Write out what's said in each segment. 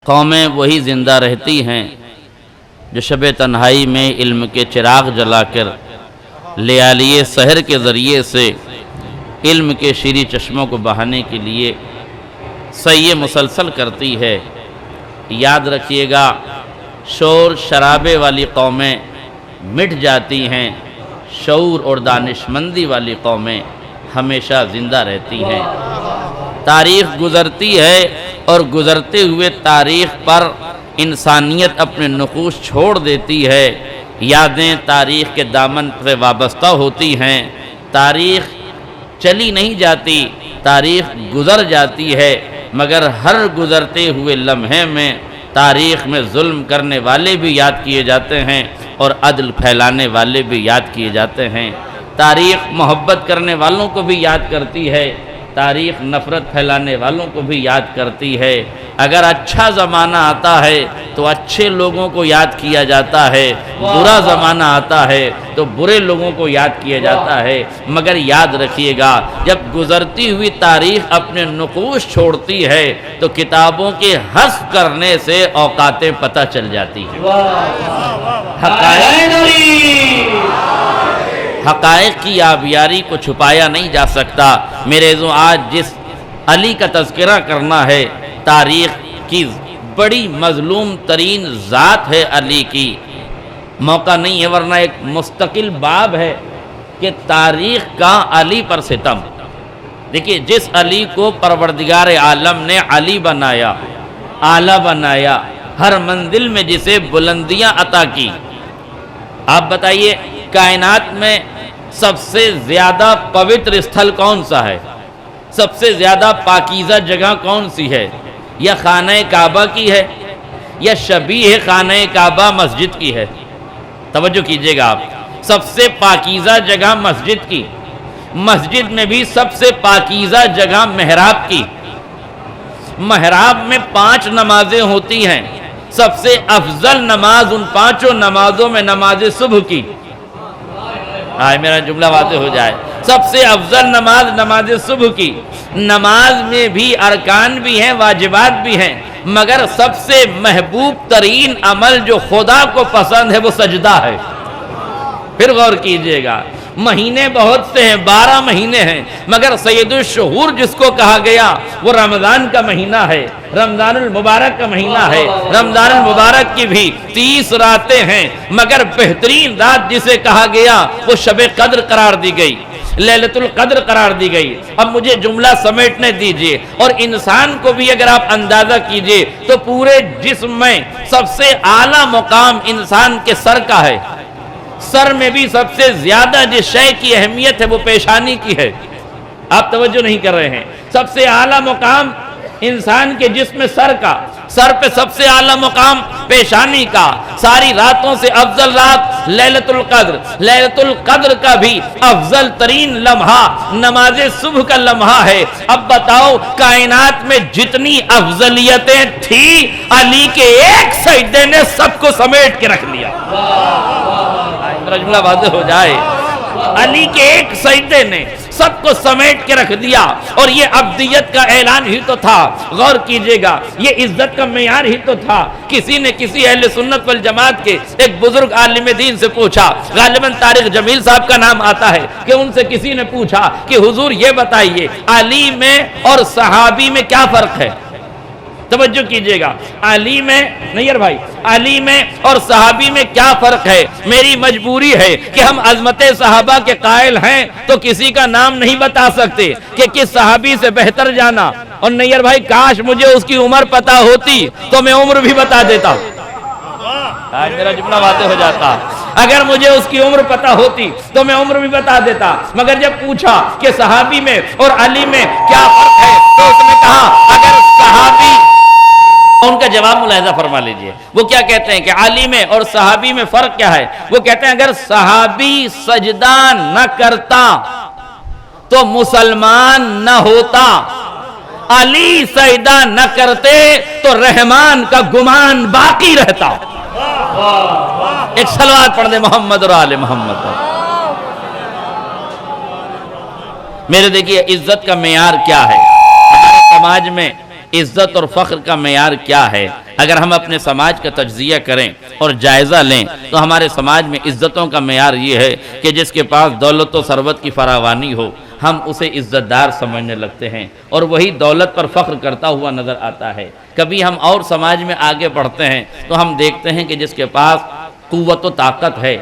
قومیں وہی زندہ رہتی ہیں جو شب تنہائی میں علم کے چراغ جلا کر لیالی سحر کے ذریعے سے علم کے شیریں چشموں کو بہانے کے لیے سعی مسلسل کرتی ہے۔ یاد رکھیے گا، شور شرابے والی قومیں مٹ جاتی ہیں، شعور اور دانشمندی والی قومیں ہمیشہ زندہ رہتی ہیں۔ تاریخ گزرتی ہے اور گزرتے ہوئے تاریخ پر انسانیت اپنے نقوش چھوڑ دیتی ہے۔ یادیں تاریخ کے دامن سے وابستہ ہوتی ہیں، تاریخ چلی نہیں جاتی، تاریخ گزر جاتی ہے، مگر ہر گزرتے ہوئے لمحے میں تاریخ میں ظلم کرنے والے بھی یاد کیے جاتے ہیں اور عدل پھیلانے والے بھی یاد کیے جاتے ہیں۔ تاریخ محبت کرنے والوں کو بھی یاد کرتی ہے، تاریخ نفرت پھیلانے والوں کو بھی یاد کرتی ہے۔ اگر اچھا زمانہ آتا ہے تو اچھے لوگوں کو یاد کیا جاتا ہے، برا زمانہ آتا ہے تو برے لوگوں کو یاد کیا جاتا ہے، مگر یاد رکھیے گا جب گزرتی ہوئی تاریخ اپنے نقوش چھوڑتی ہے تو کتابوں کے حذف کرنے سے اوقاتیں پتہ چل جاتی ہیں۔ حقائق کی آبیاری کو چھپایا نہیں جا سکتا۔ میرے عزیزو، آج جس علی کا تذکرہ کرنا ہے، تاریخ کی بڑی مظلوم ترین ذات ہے علی کی، موقع نہیں ہے ورنہ ایک مستقل باب ہے کہ تاریخ کا علی پر ستم۔ دیکھیے، جس علی کو پروردگار عالم نے علی بنایا، اعلیٰ بنایا، ہر منزل میں جسے بلندیاں عطا کی، آپ بتائیے کائنات میں سب سے زیادہ پوتر استھل کون سا ہے؟ سب سے زیادہ پاکیزہ جگہ کون سی ہے؟ یا خانہ کعبہ کی ہے یا شبیہ خانہ کعبہ مسجد کی ہے؟ توجہ کیجئے گا آپ، سب سے پاکیزہ جگہ مسجد کی، مسجد میں بھی سب سے پاکیزہ جگہ محراب کی۔ محراب میں 5 نمازیں ہوتی ہیں، سب سے افضل نماز ان 5 نمازوں میں نماز صبح کی۔ میرا جملہ واضح ہو جائے، سب سے افضل نماز نماز صبح کی۔ نماز میں بھی ارکان بھی ہیں، واجبات بھی ہیں، مگر سب سے محبوب ترین عمل جو خدا کو پسند ہے وہ سجدہ ہے۔ پھر غور کیجئے گا، مہینے بہت سے ہیں، 12 مہینے ہیں، مگر سید الشہور جس کو کہا گیا وہ رمضان کا مہینہ ہے، رمضان المبارک کا مہینہ ہے۔ رمضان المبارک کی بھی 30 راتیں ہیں، مگر بہترین رات جسے کہا گیا وہ شب قدر قرار دی گئی، لیلۃ القدر قرار دی گئی۔ اب مجھے جملہ سمیٹنے دیجئے، اور انسان کو بھی اگر آپ اندازہ کیجئے تو پورے جسم میں سب سے اعلیٰ مقام انسان کے سر کا ہے، سر میں بھی سب سے زیادہ جس شے کی اہمیت ہے وہ پیشانی کی ہے۔ آپ توجہ نہیں کر رہے ہیں، سب سے اعلیٰ مقام انسان کے جسم میں سر کا، سر پہ سب سے اعلیٰ مقام پیشانی کا۔ ساری راتوں سے افضل رات لیلۃ القدر، لیلۃ القدر کا بھی افضل ترین لمحہ نماز صبح کا لمحہ ہے۔ اب بتاؤ کائنات میں جتنی افضلیتیں تھی، علی کے ایک سجدے نے سب کو سمیٹ کے رکھ لیا۔ جملہ واضح ہو جائے، علی کے ایک سجدے نے سب کو سمیٹ کے رکھ دیا، اور یہ ابدیت کا اعلان ہی تو تھا۔ غور کیجئے گا، یہ عزت کا معیار ہی تو تھا۔ کسی نے کسی اہل سنت والجماعت کے ایک بزرگ عالم دین سے پوچھا، غالباً طارق جمیل صاحب کا نام آتا ہے، کہ ان سے کسی نے پوچھا کہ حضور یہ بتائیے علی میں اور صحابی میں کیا فرق ہے؟ توجہ کیجئے گا، علی میں، نیر بھائی، علی میں اور صحابی میں کیا فرق ہے؟ میری مجبوری ہے کہ ہم عظمت صحابہ کے قائل ہیں تو کسی کا نام نہیں بتا سکتے کہ کس صحابی سے بہتر جانا۔ اور نیر بھائی، کاش مجھے اس کی عمر پتا ہوتی تو میں عمر بھی بتا دیتا۔ آج میرا جملہ واضح ہو جاتا، اگر مجھے اس کی عمر پتا ہوتی تو میں عمر بھی بتا دیتا، مگر جب پوچھا کہ صحابی میں اور علی میں کیا فرق ہے تو اس نے کہا اگر صحابی، ان کا جواب ملاحظہ فرما لیجئے، وہ کیا کہتے ہیں کہ علی میں اور صحابی میں فرق کیا ہے؟ وہ کہتے ہیں اگر صحابی سجدہ نہ کرتا تو مسلمان نہ ہوتا، علی سجدہ نہ کرتے تو رحمان کا گمان باقی رہتا۔ ایک صلوات پڑھ دے محمد اور آل محمد۔ میرے دیکھیے عزت کا معیار کیا ہے، ہمارے سماج میں عزت اور فخر کا معیار کیا ہے؟ اگر ہم اپنے سماج کا تجزیہ کریں اور جائزہ لیں تو ہمارے سماج میں عزتوں کا معیار یہ ہے کہ جس کے پاس دولت و ثروت کی فراوانی ہو ہم اسے عزت دار سمجھنے لگتے ہیں اور وہی دولت پر فخر کرتا ہوا نظر آتا ہے۔ کبھی ہم اور سماج میں آگے بڑھتے ہیں تو ہم دیکھتے ہیں کہ جس کے پاس قوت و طاقت ہے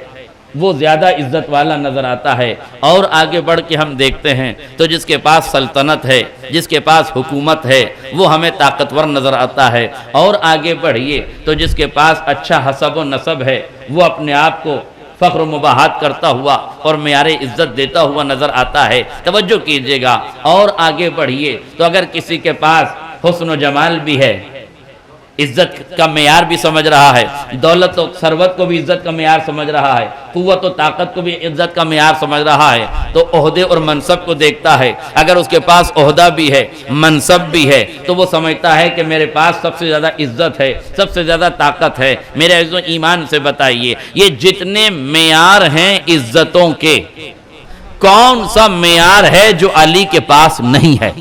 وہ زیادہ عزت والا نظر آتا ہے، اور آگے بڑھ کے ہم دیکھتے ہیں تو جس کے پاس سلطنت ہے، جس کے پاس حکومت ہے وہ ہمیں طاقتور نظر آتا ہے، اور آگے بڑھیے تو جس کے پاس اچھا حسب و نسب ہے وہ اپنے آپ کو فخر و مباحات کرتا ہوا اور معیار عزت دیتا ہوا نظر آتا ہے۔ توجہ کیجئے گا، اور آگے بڑھیے تو اگر کسی کے پاس حسن و جمال بھی ہے، عزت کا معیار بھی سمجھ رہا ہے، دولت و ثروت کو بھی عزت کا معیار سمجھ رہا ہے، قوت و طاقت کو بھی عزت کا معیار سمجھ رہا ہے، تو عہدے اور منصب کو دیکھتا ہے۔ اگر اس کے پاس عہدہ بھی ہے، منصب بھی ہے، تو وہ سمجھتا ہے کہ میرے پاس سب سے زیادہ عزت ہے، سب سے زیادہ طاقت ہے۔ میرے عزیزو ایمان سے بتائیے، یہ جتنے معیار ہیں عزتوں کے، کون سا معیار ہے جو علی کے پاس نہیں ہے؟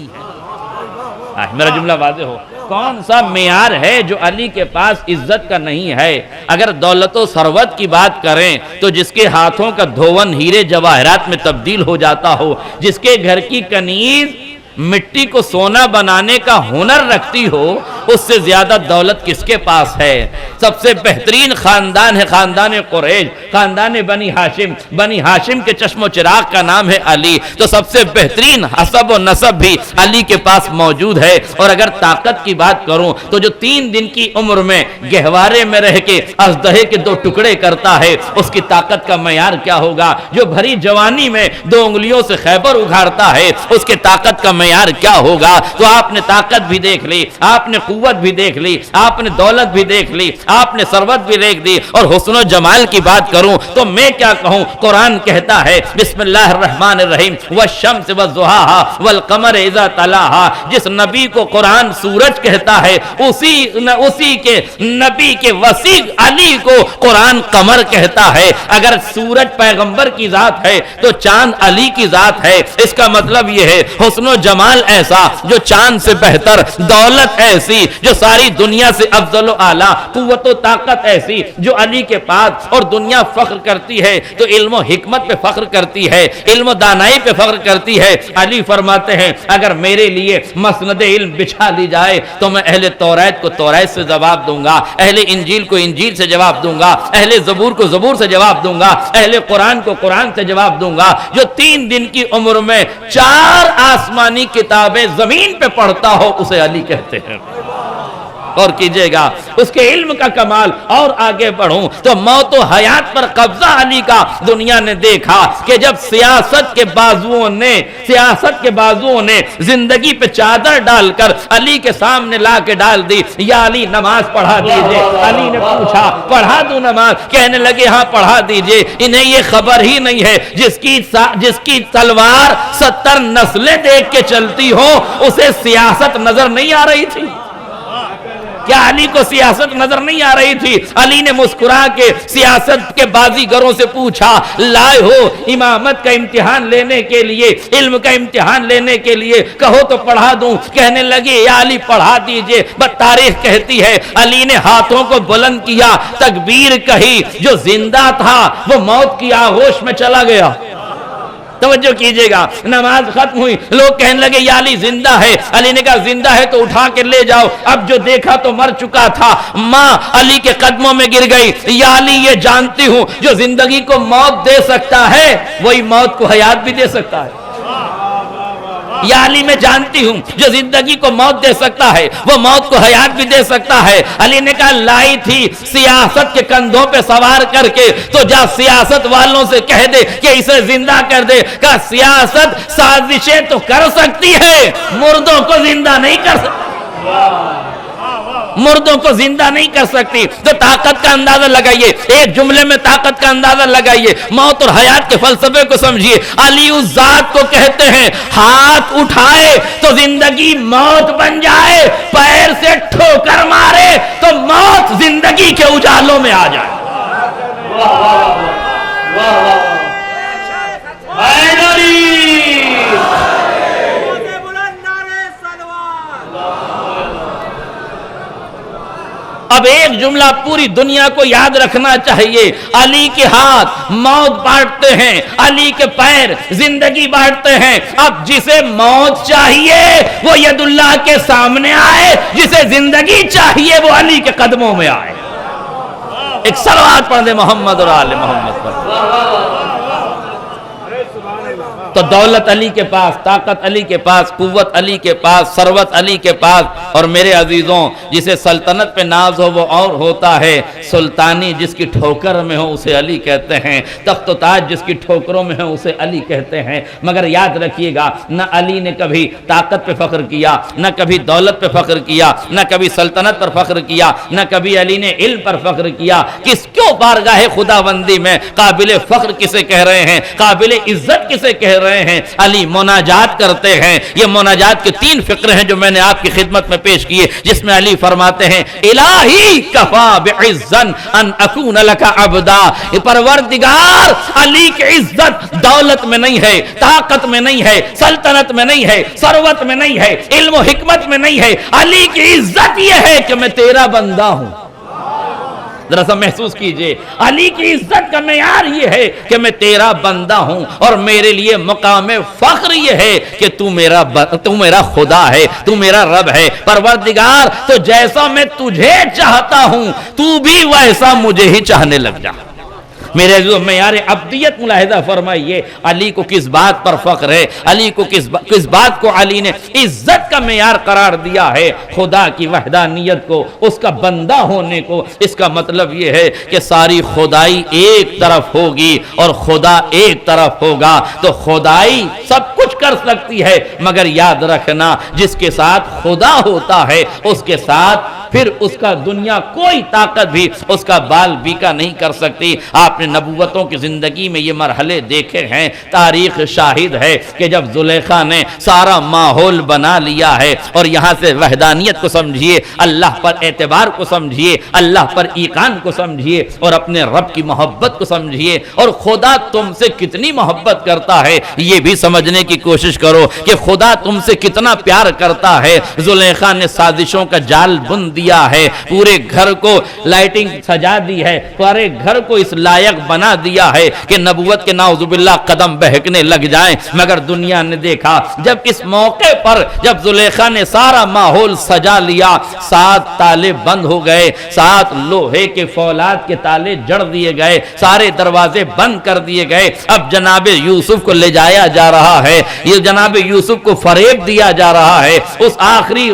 میرا جملہ واضح ہو، کون سا معیار ہے جو علی کے پاس عزت کا نہیں ہے؟ اگر دولت و ثروت کی بات کریں تو جس کے ہاتھوں کا دھون ہیرے جواہرات میں تبدیل ہو جاتا ہو، جس کے گھر کی کنیز مٹی کو سونا بنانے کا ہنر رکھتی ہو، اس سے زیادہ دولت کس کے پاس ہے؟ سب سے بہترین خاندان ہے خاندان قریش، خاندان بنی ہاشم، بنی ہاشم کے چشم و چراغ کا نام ہے علی، تو سب سے بہترین حسب و نسب بھی علی کے پاس موجود ہے۔ اور اگر طاقت کی بات کروں تو جو 3 دن کی عمر میں گہوارے میں رہ کے اژدہے کے 2 ٹکڑے کرتا ہے، اس کی طاقت کا معیار کیا ہوگا؟ جو بھری جوانی میں 2 انگلیوں سے خیبر اگھاڑتا ہے، اس کے طاقت کا معیار کیا ہوگا؟ تو آپ نے طاقت بھی دیکھ لی، آپ نے قوت بھی دیکھ لی، آپ نے دولت بھی دیکھ لی، آپ نے ثروت بھی دیکھ دی، اور حسن و جمال کی بات کروں تو میں کیا کہوں؟ قرآن کہتا ہے بسم اللہ الرحمن الرحیم والشمس والضحاها والقمر اذا تلاها۔ جس نبی کو قرآن سورج کہتا ہے اسی کے نبی کے وسیع علی کو قرآن قمر کہتا ہے۔ اگر سورج پیغمبر کی ذات ہے تو چاند علی کی ذات ہے۔ اس کا مطلب یہ ہے حسن و جمال ایسا جو چاند سے بہتر، دولت ایسی جو ساری دنیا سے افضل و اعلیٰ، قوت و طاقت ایسی جو علی کے پاس، اور دنیا فخر کرتی ہے تو علم و حکمت پہ فخر کرتی ہے، علم و دانائی پہ فخر کرتی ہے۔ علی فرماتے ہیں اگر میرے لیے مسند علم بچھا لی جائے تو میں اہل توریت کو توریت سے جواب دوں گا، اہل انجیل کو انجیل سے جواب دوں گا، اہل زبور کو زبور سے جواب دوں گا، اہل قرآن کو قرآن سے جواب دوں گا۔ جو 3 دن کی عمر میں 4 آسمانی کتابیں زمین پہ پڑھتا ہو اسے علی کہتے ہیں۔ اور کیجئے گا اس کے علم کا کمال۔ اور آگے بڑھوں تو موت و حیات پر قبضہ علی کا دنیا نے دیکھا کہ جب سیاست کے بازوؤں نے زندگی پہ چادر ڈال کر علی کے سامنے لا کے ڈال دی، یا علی نماز پڑھا دیجئے۔ علی نے پوچھا پڑھا دوں نماز؟ کہنے لگے ہاں پڑھا دیجئے۔ انہیں یہ خبر ہی نہیں ہے جس کی تلوار 70 نسلیں دیکھ کے چلتی ہو اسے سیاست نظر نہیں آ رہی تھی؟ کیا علی کو سیاست نظر نہیں آ رہی تھی؟ علی نے مسکرا کے سیاست کے بازیگروں سے پوچھا لائے ہو امامت کا امتحان لینے کے لیے، علم کا امتحان لینے کے لیے، کہو تو پڑھا دوں؟ کہنے لگے یا علی پڑھا دیجئے۔ بس تاریخ کہتی ہے علی نے ہاتھوں کو بلند کیا، تکبیر کہی، جو زندہ تھا وہ موت کی آغوش میں چلا گیا۔ توجہ کیجئے گا، نماز ختم ہوئی، لوگ کہنے لگے یا علی زندہ ہے۔ علی نے کہا زندہ ہے تو اٹھا کے لے جاؤ۔ اب جو دیکھا تو مر چکا تھا۔ ماں علی کے قدموں میں گر گئی، یا علی یہ جانتی ہوں جو زندگی کو موت دے سکتا ہے وہی موت کو حیات بھی دے سکتا ہے۔ یا علی میں جانتی ہوں جو زندگی کو موت دے سکتا ہے وہ موت کو حیات بھی دے سکتا ہے۔ علی نے کہا لائی تھی سیاست کے کندھوں پہ سوار کر کے تو جا سیاست والوں سے کہہ دے کہ اسے زندہ کر دے۔ کہا سیاست سازشیں تو کر سکتی ہے، مردوں کو زندہ نہیں کر سکتی، مردوں کو زندہ نہیں کر سکتی۔ تو طاقت کا اندازہ لگائیے، ایک جملے میں طاقت کا اندازہ لگائیے، موت اور حیات کے فلسفے کو سمجھیے۔ علی اس ذات کو کہتے ہیں ہاتھ اٹھائے تو زندگی موت بن جائے، پیر سے ٹھوکر مارے تو موت زندگی کے اجالوں میں آ جائے۔ اب ایک جملہ پوری دنیا کو یاد رکھنا چاہیے، علی کے ہاتھ موت بانٹتے ہیں، علی کے پیر زندگی بانٹتے ہیں۔ اب جسے موت چاہیے وہ ید اللہ کے سامنے آئے، جسے زندگی چاہیے وہ علی کے قدموں میں آئے۔ ایک صلوات پڑھ دے محمد اور آل محمد پر۔ تو دولت علی کے پاس، طاقت علی کے پاس، قوت علی کے پاس، ثروت علی کے پاس، اور میرے عزیزوں جسے سلطنت پہ ناز ہو وہ اور ہوتا ہے، سلطانی جس کی ٹھوکر میں ہو اسے علی کہتے ہیں، تخت و تاج جس کی ٹھوکروں میں ہو اسے علی کہتے ہیں۔ مگر یاد رکھیے گا، نہ علی نے کبھی طاقت پہ فخر کیا، نہ کبھی دولت پہ فخر کیا، نہ کبھی سلطنت پر فخر کیا، نہ کبھی علی نے علم پر فخر کیا۔ کس کیوں بارگاہ خداوندی میں قابل فخر کسے کہہ رہے ہیں، قابل عزت کسے کہہ رہے ہیں؟ علی مناجات کرتے ہیں۔ یہ مناجات کے 3 فقرے ہیں جو میں نے آپ کی خدمت میں پیش کیے، جس میں علی فرماتے ہیں الہی کفا بعزن ان اکون لک عبدا، پروردگار علی کی عزت دولت میں نہیں ہے، طاقت میں نہیں ہے، سلطنت میں نہیں ہے، ثروت میں نہیں ہے، علم و حکمت میں نہیں ہے، علی کی عزت یہ ہے کہ میں تیرا بندہ ہوں۔ ذرا سا محسوس کیجئے، علی کی عزت کا معیار یہ ہے کہ میں تیرا بندہ ہوں، اور میرے لیے مقام فخر یہ ہے کہ تو میرا خدا ہے، تو میرا رب ہے۔ پروردگار تو جیسا میں تجھے چاہتا ہوں تو بھی ویسا مجھے ہی چاہنے لگ جا۔ میرے عزیزو معیار عبدیت ملاحظہ فرمائیے، علی کو کس بات پر فخر ہے، علی کو کس بات کو علی نے عزت کا معیار قرار دیا ہے؟ خدا کی وحدانیت کو، اس کا بندہ ہونے کو۔ اس کا مطلب یہ ہے کہ ساری خدائی ایک طرف ہوگی اور خدا ایک طرف ہوگا، تو خدائی سب کچھ کر سکتی ہے، مگر یاد رکھنا جس کے ساتھ خدا ہوتا ہے اس کے ساتھ پھر اس کا دنیا کوئی طاقت بھی اس کا بال بیکا نہیں کر سکتی۔ آپ نے نبوتوں کی زندگی میں یہ مرحلے دیکھے ہیں، تاریخ شاہد ہے کہ جب زلیخا نے سارا ماحول بنا لیا ہے، اور یہاں سے وحدانیت کو سمجھیے، اللہ پر اعتبار کو سمجھیے، اللہ پر ایقان کو سمجھیے، اور اپنے رب کی محبت کو سمجھیے، اور خدا تم سے کتنی محبت کرتا ہے یہ بھی سمجھنے کی کوشش کرو کہ خدا تم سے کتنا پیار کرتا ہے۔ زلیخا نے سازشوں کا جال بن دیا ہے، پورے گھر کو لائٹنگ سجا دی ہے، پورے گھر کو اس لائق بنا دیا ہے کہ نبوت کے نعوذ باللہ قدم بہکنے لگ جائیں۔ مگر دنیا نے دیکھا جب اس موقع پر جب زلیخا نے سارا ماحول سجا لیا، 7 تالے بند ہو گئے، 7 لوہے کے فولاد کے تالے جڑ دیے گئے، سارے دروازے بند کر دیے گئے۔ اب جناب یوسف کو لے جایا جا رہا ہے، یہ جناب یوسف کو فریب دیا جا رہا ہے۔ اس آخری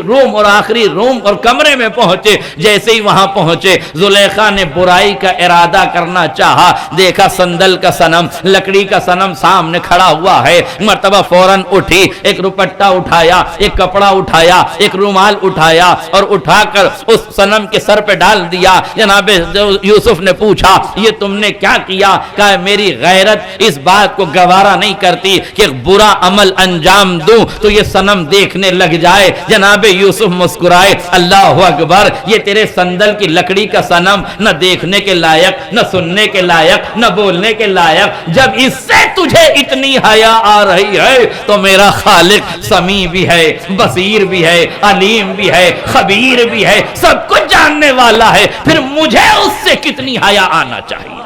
روم اور کمرے میں پہنچے، جیسے ہی وہاں پہنچے زلیخا نے برائی کا ارادہ کرنا چاہا، دیکھا صندل کا صنم، لکڑی کا صنم سامنے کھڑا ہوا ہے، مرتبہ فوراً اٹھی، ایک روپٹہ اٹھایا، ایک کپڑا اٹھایا، ایک رومال اٹھایا، اور اٹھا کر اس صنم کے سر پہ ڈال دیا۔ جناب یوسف نے پوچھا یہ تم نے کیا کیا؟ کہا میری غیرت اس بات کو گوارا نہیں کرتی کہ برا عمل انجام دوں تو یہ صنم دیکھنے لگ جائے۔ جناب یوسف مسکرائے، اللہ اکبر، یہ تیرے صندل کی لکڑی کا صنم نہ دیکھنے کے لائق، نہ سننے کے لائق، نہ بولنے کے لائق، جب اس سے تجھے اتنی حیا آ رہی ہے تو میرا خالق سمیع بھی ہے، بصیر بھی ہے، علیم بھی ہے، خبیر بھی ہے، سب کچھ جاننے والا ہے، پھر مجھے اس سے کتنی حیا آنا چاہیے۔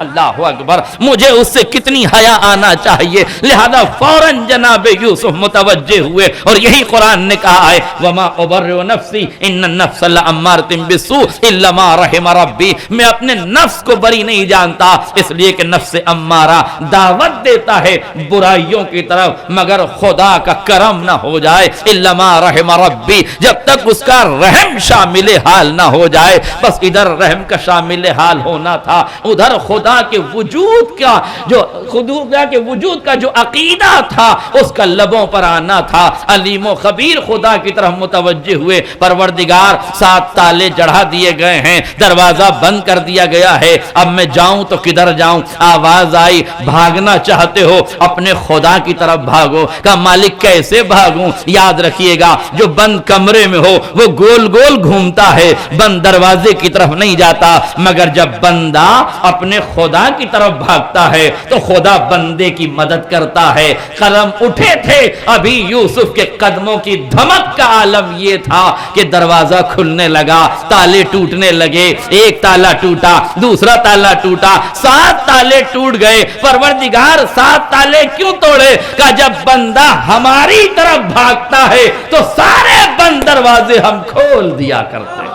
اللہ اکبر، مجھے اس سے کتنی حیا آنا چاہیے۔ لہذا فوراً جناب یوسف متوجہ ہوئے، اور یہی قرآن نے کہا ہے وَمَا أُبَرِّئُ نَفْسِي إِنَّ النَّفْسَ لَأَمَّارَةٌ بِالسُّوءِ إِلَّا مَا رَحِمَ رَبِّي، میں اپنے نفس کو بری نہیں جانتا، اس لیے کہ نفس امارہ دعوت دیتا ہے برائیوں کی طرف، مگر خدا کا کرم نہ ہو جائے، إِلَّا مَا رَحِمَ رَبِّي، جب تک اس کا رحم شامل حال نہ ہو جائے۔ بس ادھر رحم کا شامل حال ہونا تھا، ادھر خدا کے وجود کا جو عقیدہ تھا اس کا لبوں پر آنا تھا۔ علیم و خبیر خدا کی طرف متوجہ ہوئے، پروردگار 7 تالے چڑھا دیے گئے ہیں، دروازہ بند کر دیا گیا ہے، اب میں جاؤں تو کدھر جاؤں؟ آواز آئی بھاگنا چاہتے ہو اپنے خدا کی طرف بھاگو۔ کہا مالک کیسے بھاگوں؟ یاد رکھیے گا جو بند کمرے میں ہو وہ گول گول گھومتا ہے، بند دروازے کی طرف نہیں جاتا، مگر جب بندہ اپنے خدا کی طرف بھاگتا ہے تو خدا بندے کی مدد کرتا ہے۔ قدم اٹھے تھے ابھی یوسف کے قدموں کی دھمک کا عالم یہ تھا کہ دروازہ کھلنے لگا، تالے ٹوٹنے لگے، ایک تالا ٹوٹا، دوسرا تالا ٹوٹا، 7 تالے ٹوٹ گئے۔ پروردگار 7 تالے کیوں توڑے؟ کہ جب بندہ ہماری طرف بھاگتا ہے تو سارے بند دروازے ہم کھول دیا کرتے ہیں،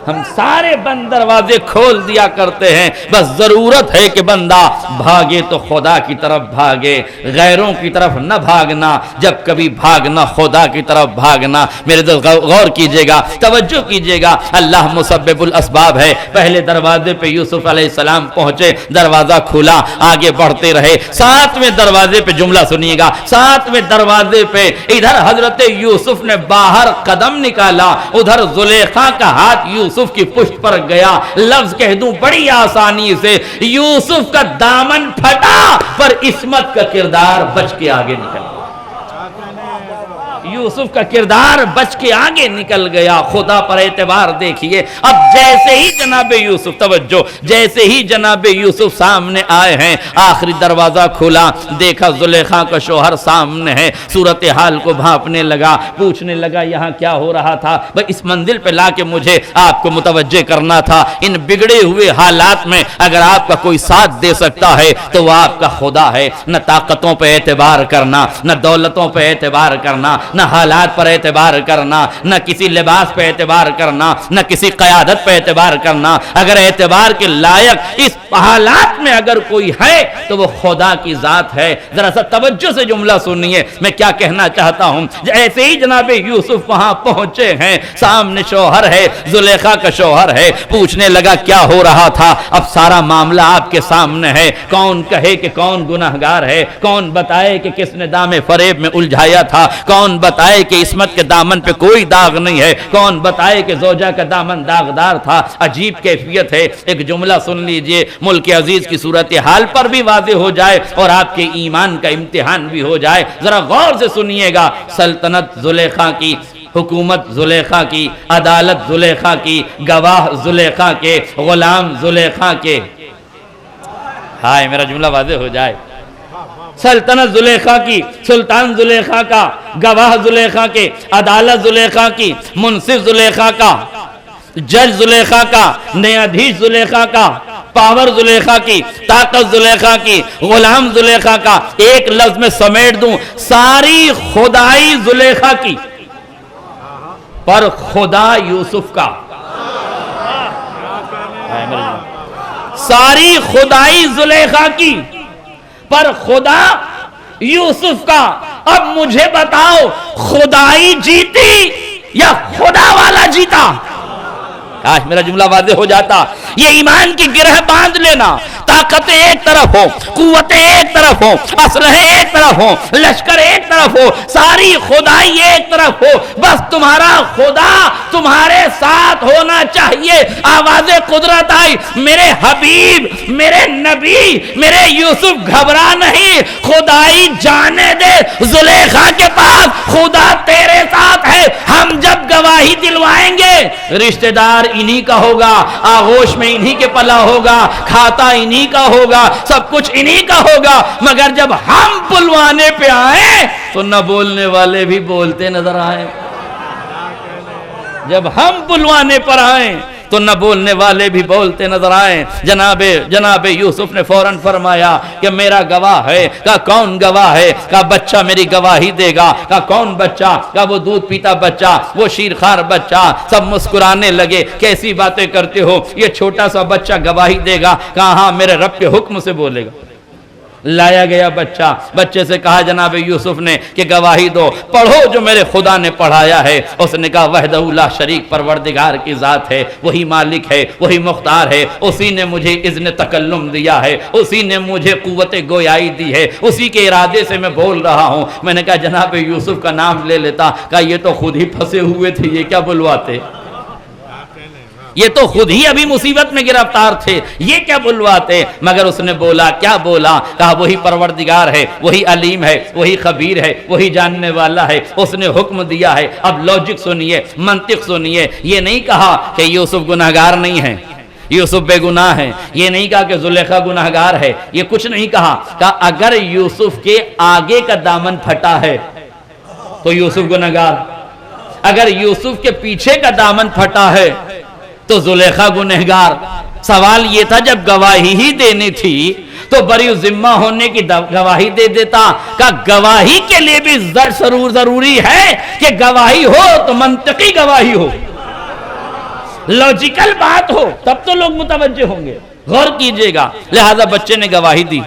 ہم سارے بند دروازے کھول دیا کرتے ہیں۔ بس ضرورت ہے کہ بندہ بھاگے تو خدا کی طرف بھاگے، غیروں کی طرف نہ بھاگنا، جب کبھی بھاگنا خدا کی طرف بھاگنا۔ میرے دل غور کیجئے گا، توجہ کیجئے گا، اللہ مسبب الاسباب ہے۔ پہلے دروازے پہ یوسف علیہ السلام پہنچے، دروازہ کھلا، آگے بڑھتے رہے۔ 7ویں دروازے پہ جملہ سنیے گا، 7ویں دروازے پہ ادھر حضرت یوسف نے باہر قدم نکالا، ادھر زلیخا کا ہاتھ یوسف کی پشت پر گیا۔ لفظ کہہ دوں بڑی آسانی سے، یوسف کا دامن پھٹا پر عصمت کا کردار بچ کے آگے نکل گیا، یوسف کا کردار بچ کے آگے نکل گیا۔ خدا پر اعتبار دیکھیے۔ اب جیسے ہی جناب یوسف، توجہ، جیسے ہی جناب یوسف سامنے آئے ہیں، آخری دروازہ کھلا، دیکھا زلیخا کا شوہر سامنے ہے، صورتحال کو بھانپنے لگا، پوچھنے لگا یہاں کیا ہو رہا تھا؟ بھئی اس منزل پہ لا کے مجھے آپ کو متوجہ کرنا تھا۔ ان بگڑے ہوئے حالات میں اگر آپ کا کوئی ساتھ دے سکتا ہے تو وہ آپ کا خدا ہے۔ نہ طاقتوں پہ اعتبار کرنا، نہ دولتوں پہ اعتبار کرنا، نہ حالات پر اعتبار کرنا، نہ کسی لباس پہ اعتبار کرنا، نہ کسی قیادت پہ اعتبار کرنا۔ اگر اعتبار کے لائق اس حالات میں اگر کوئی ہے تو وہ خدا کی ذات ہے۔ ذرا سا توجہ سے جملہ سنیے، میں کیا کہنا چاہتا ہوں۔ ایسے ہی جناب یوسف وہاں پہنچے ہیں، سامنے شوہر ہے، زلیخا کا شوہر ہے، پوچھنے لگا کیا ہو رہا تھا؟ اب سارا معاملہ آپ کے سامنے ہے، کون کہے کہ کون گناہگار ہے، کون بتائے کہ کس نے دام فریب میں الجھایا تھا، کون بتائے کہ عصمت کے دامن پہ کوئی داغ نہیں ہے، کون بتائے کہ زوجہ کا دامن داغدار تھا۔ عجیب کیفیت ہے۔ ایک جملہ سن لیجئے، ملک عزیز کی صورتحال پر بھی واضح ہو جائے اور آپ کے ایمان کا امتحان بھی ہو جائے۔ ذرا غور سے سنیے گا، سلطنت زلیخا کی، حکومت زلیخا کی، عدالت زلیخا کی، گواہ زلیخا کے، غلام زلیخا کے۔ ہائے میرا جملہ واضح ہو جائے۔ سلطنت زلیخا کی، سلطان زلیخا کا، گواہ زلیخا کے، عدالت زلیخا کی، منصف زلیخا کا، جج زلیخا کا، نیادھیش زلیخا کا، پاور زلیخا کی، طاقت زلیخا کی، غلام زلیخا کا۔ ایک لفظ میں سمیٹ دوں، ساری خدائی زلیخا کی پر خدا یوسف کا۔ ساری خدائی زلیخا کی پر خدا یوسف کا۔ اب مجھے بتاؤ، خدائی جیتی یا خدا والا جیتا؟ کاش میرا جملہ واضح ہو جاتا۔ یہ ایمان کی گرہ باندھ لینا، طاقتیں ایک طرف ہو، قوتیں ایک طرف ہو، اسلحے ایک طرف ہو، لشکر ایک طرف ہو، ساری خدائی ایک طرف ہو، بس تمہارا خدا تمہارے ساتھ ہونا چاہیے۔ آواز قدرت آئی، میرے حبیب، میرے نبی، میرے یوسف گھبرا نہیں، خدائی جانے دے، زلیخا کے پاس خدا تیرے ساتھ ہے۔ ہم جب گواہی دلوائیں گے، رشتہ دار انہی کا ہوگا، آغوش میں انہی کے پلا ہوگا، کھاتا انہی کا ہوگا، سب کچھ انہی کا ہوگا، مگر جب ہم بلوانے پہ آئیں تو نہ بولنے والے بھی بولتے نظر آئیں۔ جب ہم بلوانے پر آئیں تو نہ بولنے والے بھی بولتے نظر آئیں۔ جناب یوسف نے فوراً فرمایا کہ میرا گواہ ہے۔ کہا کون گواہ ہے؟ کہا بچہ میری گواہی دے گا۔ کہا کون بچہ؟ کہا وہ دودھ پیتا بچہ، وہ شیرخوار بچہ۔ سب مسکرانے لگے، کیسی باتیں کرتے ہو، یہ چھوٹا سا بچہ گواہی دے گا؟ کہا ہاں میرے رب کے حکم سے بولے گا۔ لایا گیا بچہ، بچے سے کہا جناب یوسف نے کہ گواہی دو، پڑھو جو میرے خدا نے پڑھایا ہے۔ اس نے کہا وحدہ لا شریک پروردگار کی ذات ہے، وہی مالک ہے، وہی مختار ہے، اسی نے مجھے اذن تکلم دیا ہے، اسی نے مجھے قوت گویائی دی ہے، اسی کے ارادے سے میں بول رہا ہوں۔ میں نے کہا جناب یوسف کا نام لے لیتا، کہا یہ تو خود ہی پھنسے ہوئے تھے، یہ کیا بلواتے، یہ تو خود ہی ابھی مصیبت میں گرفتار تھے، یہ کیا بلواتے۔ مگر اس نے بولا، کیا بولا؟ کہا وہی پروردگار ہے، وہی علیم ہے، وہی خبیر ہے، وہی جاننے والا ہے، اس نے حکم دیا ہے۔ اب لاجک سنیے، منطق سنیے، یہ نہیں کہا کہ یوسف گناہگار نہیں ہے، یوسف بے گناہ ہے، یہ نہیں کہا کہ زلیخا گناہگار ہے، یہ کچھ نہیں کہا اگر یوسف کے آگے کا دامن پھٹا ہے تو یوسف گناہگار، اگر یوسف کے پیچھے کا دامن پھٹا ہے تو زلیخا گنہگار۔ سوال یہ تھا جب گواہی ہی دینی تھی تو بری ذمہ ہونے کی گواہی دے دیتا، کہ گواہی کے لیے بھی ضروری ہے کہ گواہی ہو تو منطقی گواہی ہو، لاجیکل بات ہو، تب تو لوگ متوجہ ہوں گے۔ غور کیجئے گا، لہذا بچے نے گواہی دی۔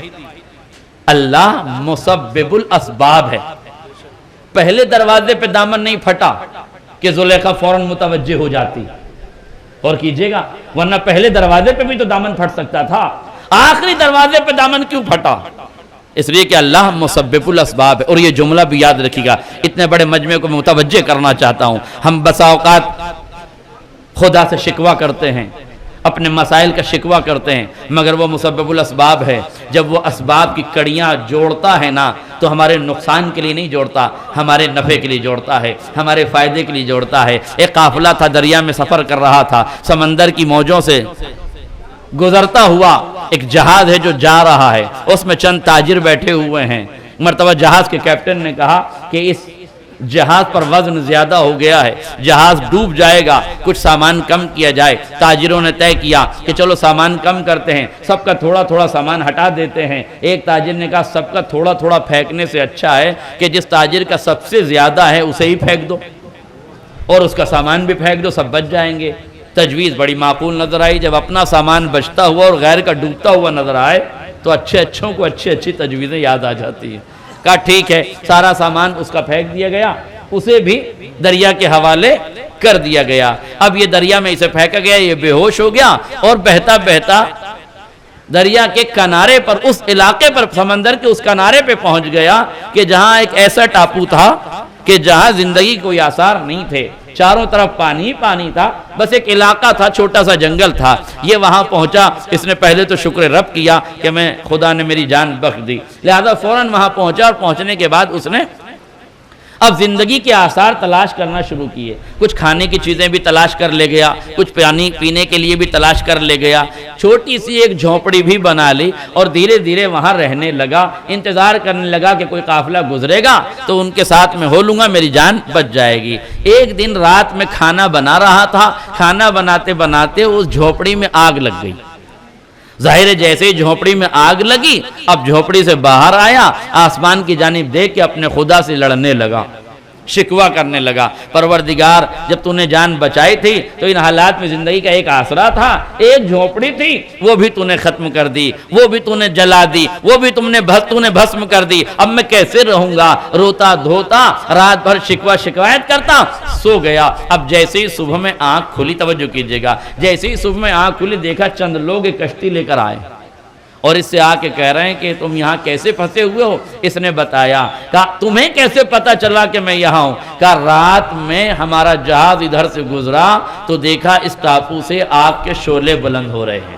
اللہ مسبب الاسباب ہے، پہلے دروازے پہ دامن نہیں پھٹا کہ زلیخا فوراً متوجہ ہو جاتی، اور کیجئے گا، ورنہ پہلے دروازے پہ بھی تو دامن پھٹ سکتا تھا، آخری دروازے پہ دامن کیوں پھٹا؟ اس لیے کہ اللہ مسبب الاسباب ہے۔ اور یہ جملہ بھی یاد رکھیے گا، اتنے بڑے مجمع کو میں متوجہ کرنا چاہتا ہوں۔ ہم بسا اوقات خدا سے شکوہ کرتے ہیں، اپنے مسائل کا شکوہ کرتے ہیں، مگر وہ مسبب الاسباب ہے۔ جب وہ اسباب کی کڑیاں جوڑتا ہے نا تو ہمارے نقصان کے لیے نہیں جوڑتا، ہمارے نفع کے لیے جوڑتا ہے، ہمارے فائدے کے لیے جوڑتا ہے۔ ایک قافلہ تھا، دریا میں سفر کر رہا تھا، سمندر کی موجوں سے گزرتا ہوا ایک جہاز ہے جو جا رہا ہے، اس میں چند تاجر بیٹھے ہوئے ہیں۔ مرتبہ جہاز کے کیپٹن نے کہا کہ اس جہاز پر وزن زیادہ ہو گیا ہے، جہاز ڈوب جائے گا، کچھ سامان کم کیا جائے۔ تاجروں نے طے کیا کہ چلو سامان کم کرتے ہیں، سب کا تھوڑا تھوڑا سامان ہٹا دیتے ہیں۔ ایک تاجر نے کہا سب کا تھوڑا تھوڑا پھینکنے سے اچھا ہے کہ جس تاجر کا سب سے زیادہ ہے اسے ہی پھینک دو، اور اس کا سامان بھی پھینک دو، سب بچ جائیں گے۔ تجویز بڑی معقول نظر آئی۔ جب اپنا سامان بچتا ہوا اور غیر کا ڈوبتا ہوا نظر آئے تو اچھوں کو اچھی تجویزیں یاد آ جاتی ہیں۔ کہا ٹھیک ہے، سارا سامان اس کا پھینک دیا گیا، اسے بھی دریا کے حوالے کر دیا گیا۔ اب یہ دریا میں اسے پھینکا گیا، یہ بے ہوش ہو گیا اور بہتا بہتا دریا کے کنارے پر، اس علاقے پر، سمندر کے اس کنارے پہ پہنچ گیا کہ جہاں ایک ایسا ٹاپو تھا کہ جہاں زندگی کوئی آثار نہیں تھے، چاروں طرف پانی پانی تھا، بس ایک علاقہ تھا، چھوٹا سا جنگل تھا۔ یہ وہاں پہنچا، اس نے پہلے تو شکر رب کیا کہ خدا نے میری جان بخش دی، لہذا فوراً وہاں پہنچا، اور پہنچنے کے بعد اس نے اب زندگی کے آثار تلاش کرنا شروع کیے۔ کچھ کھانے کی چیزیں بھی تلاش کر لے گیا، کچھ پانی پینے کے لیے بھی تلاش کر لے گیا، چھوٹی سی ایک جھونپڑی بھی بنا لی اور دھیرے دھیرے وہاں رہنے لگا، انتظار کرنے لگا کہ کوئی قافلہ گزرے گا تو ان کے ساتھ میں ہو لوں گا، میری جان بچ جائے گی۔ ایک دن رات میں کھانا بنا رہا تھا، کھانا بناتے بناتے اس جھونپڑی میں آگ لگ گئی۔ ظاہر ہے جیسے ہی جھونپڑی میں آگ لگی، اب جھونپڑی سے باہر آیا، آسمان کی جانب دیکھ کے اپنے خدا سے لڑنے لگا، شکوہ کرنے لگا، پروردگار جب تو نے جان بچائی تھی تو ان حالات میں زندگی کا ایک آسرا تھا، ایک جھونپڑی تھی، وہ بھی تو نے ختم کر دی، وہ بھی تو نے جلا دی، وہ بھی تو نے بھسم کر دی، اب میں کیسے رہوں گا؟ روتا دھوتا رات بھر شکایت کرتا، سو گیا۔ اب جیسے ہی صبح میں آنکھ کھلی، توجہ کیجئے گا، جیسے ہی صبح میں آنکھ کھلی دیکھا چند لوگ ایک کشتی لے کر آئے اور اس سے آ کے کہہ رہے ہیں کہ تم یہاں کیسے پھنسے ہوئے ہو؟ اس نے بتایا، کہا تمہیں کیسے پتا چلا کہ میں یہاں ہوں؟ کہا رات میں ہمارا جہاز ادھر سے گزرا تو دیکھا اس ٹاپو سے آگ کے شعلے بلند ہو رہے ہیں۔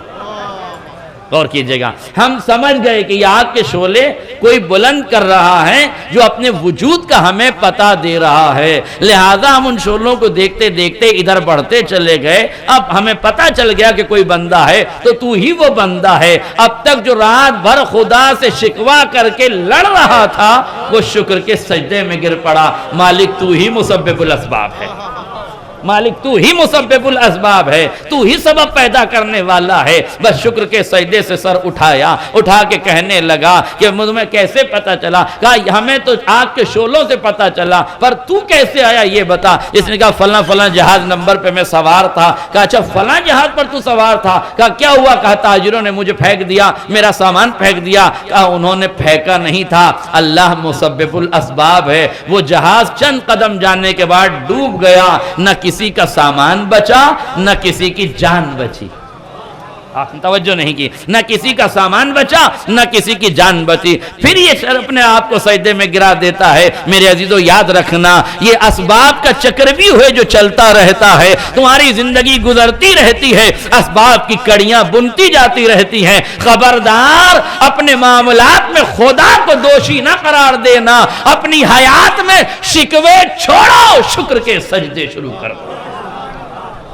غور کیجئے گا، ہم سمجھ گئے کہ یہ آگ کے شعلے کوئی بلند کر رہا ہے جو اپنے وجود کا ہمیں پتا دے رہا ہے، لہذا ہم ان شعلوں کو دیکھتے دیکھتے ادھر بڑھتے چلے گئے۔ اب ہمیں پتا چل گیا کہ کوئی بندہ ہے، تو ہی وہ بندہ ہے۔ اب تک جو رات بھر خدا سے شکوہ کر کے لڑ رہا تھا وہ شکر کے سجدے میں گر پڑا۔ مالک تو ہی مسبب الاسباب ہے، مالک تو ہی مسبب الاسباب ہے، تو ہی سبب پیدا کرنے والا ہے۔ بس شکر کے سجدے سے سر اٹھایا، اٹھا کے کہنے لگا کہ مجھے کیسے پتا چلا؟ کہا ہمیں تو آگ کے شعلوں سے پتا چلا، پر تو کیسے آیا یہ بتا۔ اس نے کہا فلاں جہاز نمبر پہ میں سوار تھا۔ کہا اچھا فلاں جہاز پر تو سوار تھا؟ کہا کیا ہوا؟ کہا تاجروں نے مجھے پھینک دیا، میرا سامان پھینک دیا۔ کہا انہوں نے پھینکا نہیں تھا، اللہ مسبب الاسباب ہے۔ وہ جہاز چند قدم جانے کے بعد ڈوب گیا، نہ کسی کا سامان بچا نہ کسی کی جان بچی۔ آپ نے توجہ نہیں کی، نہ کسی کا سامان بچا نہ کسی کی جان بچی۔ پھر یہ شر اپنے آپ کو سجدے میں گرا دیتا ہے۔ میرے عزیزو یاد رکھنا، یہ اسباب کا چکرویو ہے جو چلتا رہتا ہے، تمہاری زندگی گزرتی رہتی ہے، اسباب کی کڑیاں بنتی جاتی رہتی ہیں۔ خبردار اپنے معاملات میں خدا کو دوشی نہ قرار دینا، اپنی حیات میں شکوے چھوڑو، شکر کے سجدے شروع کرو۔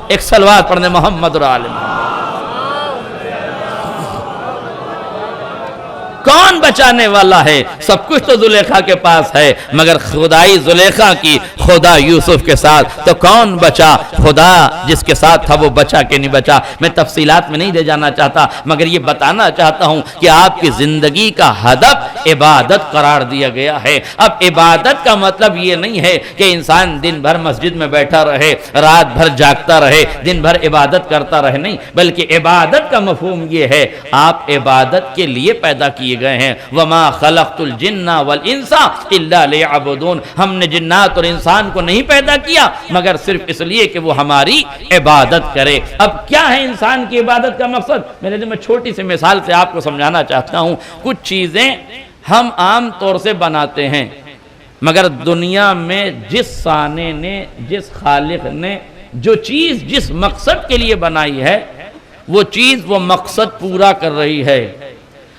ایک صلوات پڑھنے محمد اور آل محمد۔ کون بچانے والا ہے؟ سب کچھ تو زلیخا کے پاس ہے، مگر خدائی زلیخا کی خدا یوسف کے ساتھ تو کون بچا؟ خدا جس کے ساتھ تھا وہ بچا کہ نہیں بچا؟ میں تفصیلات میں نہیں دے جانا چاہتا، مگر یہ بتانا چاہتا ہوں کہ آپ کی زندگی کا ہدف عبادت قرار دیا گیا ہے۔ اب عبادت کا مطلب یہ نہیں ہے کہ انسان دن بھر مسجد میں بیٹھا رہے، رات بھر جاگتا رہے، دن بھر عبادت کرتا رہے، نہیں، بلکہ عبادت کا مفہوم یہ ہے آپ عبادت کے لیے پیدا کیے گئے ہیں۔ وَمَا خَلَقْتُ الْجِنَّ وَالْإِنسَ إِلَّا لِيَعْبُدُونَ، ہم نے جنات اور انسان کو نہیں پیدا کیا مگر صرف اس لیے کہ وہ ہماری عبادت کرے۔ اب کیا ہے انسان کی عبادت کا مقصد؟ میں چھوٹی سی مثال سے آپ کو سمجھانا چاہتا ہوں۔ کچھ چیزیں ہم عام طور سے بناتے ہیں، مگر دنیا میں جس صانع نے، جس خالق نے جو چیز جس مقصد کے لیے بنائی ہے، وہ چیز وہ مقصد پورا کر رہی ہے،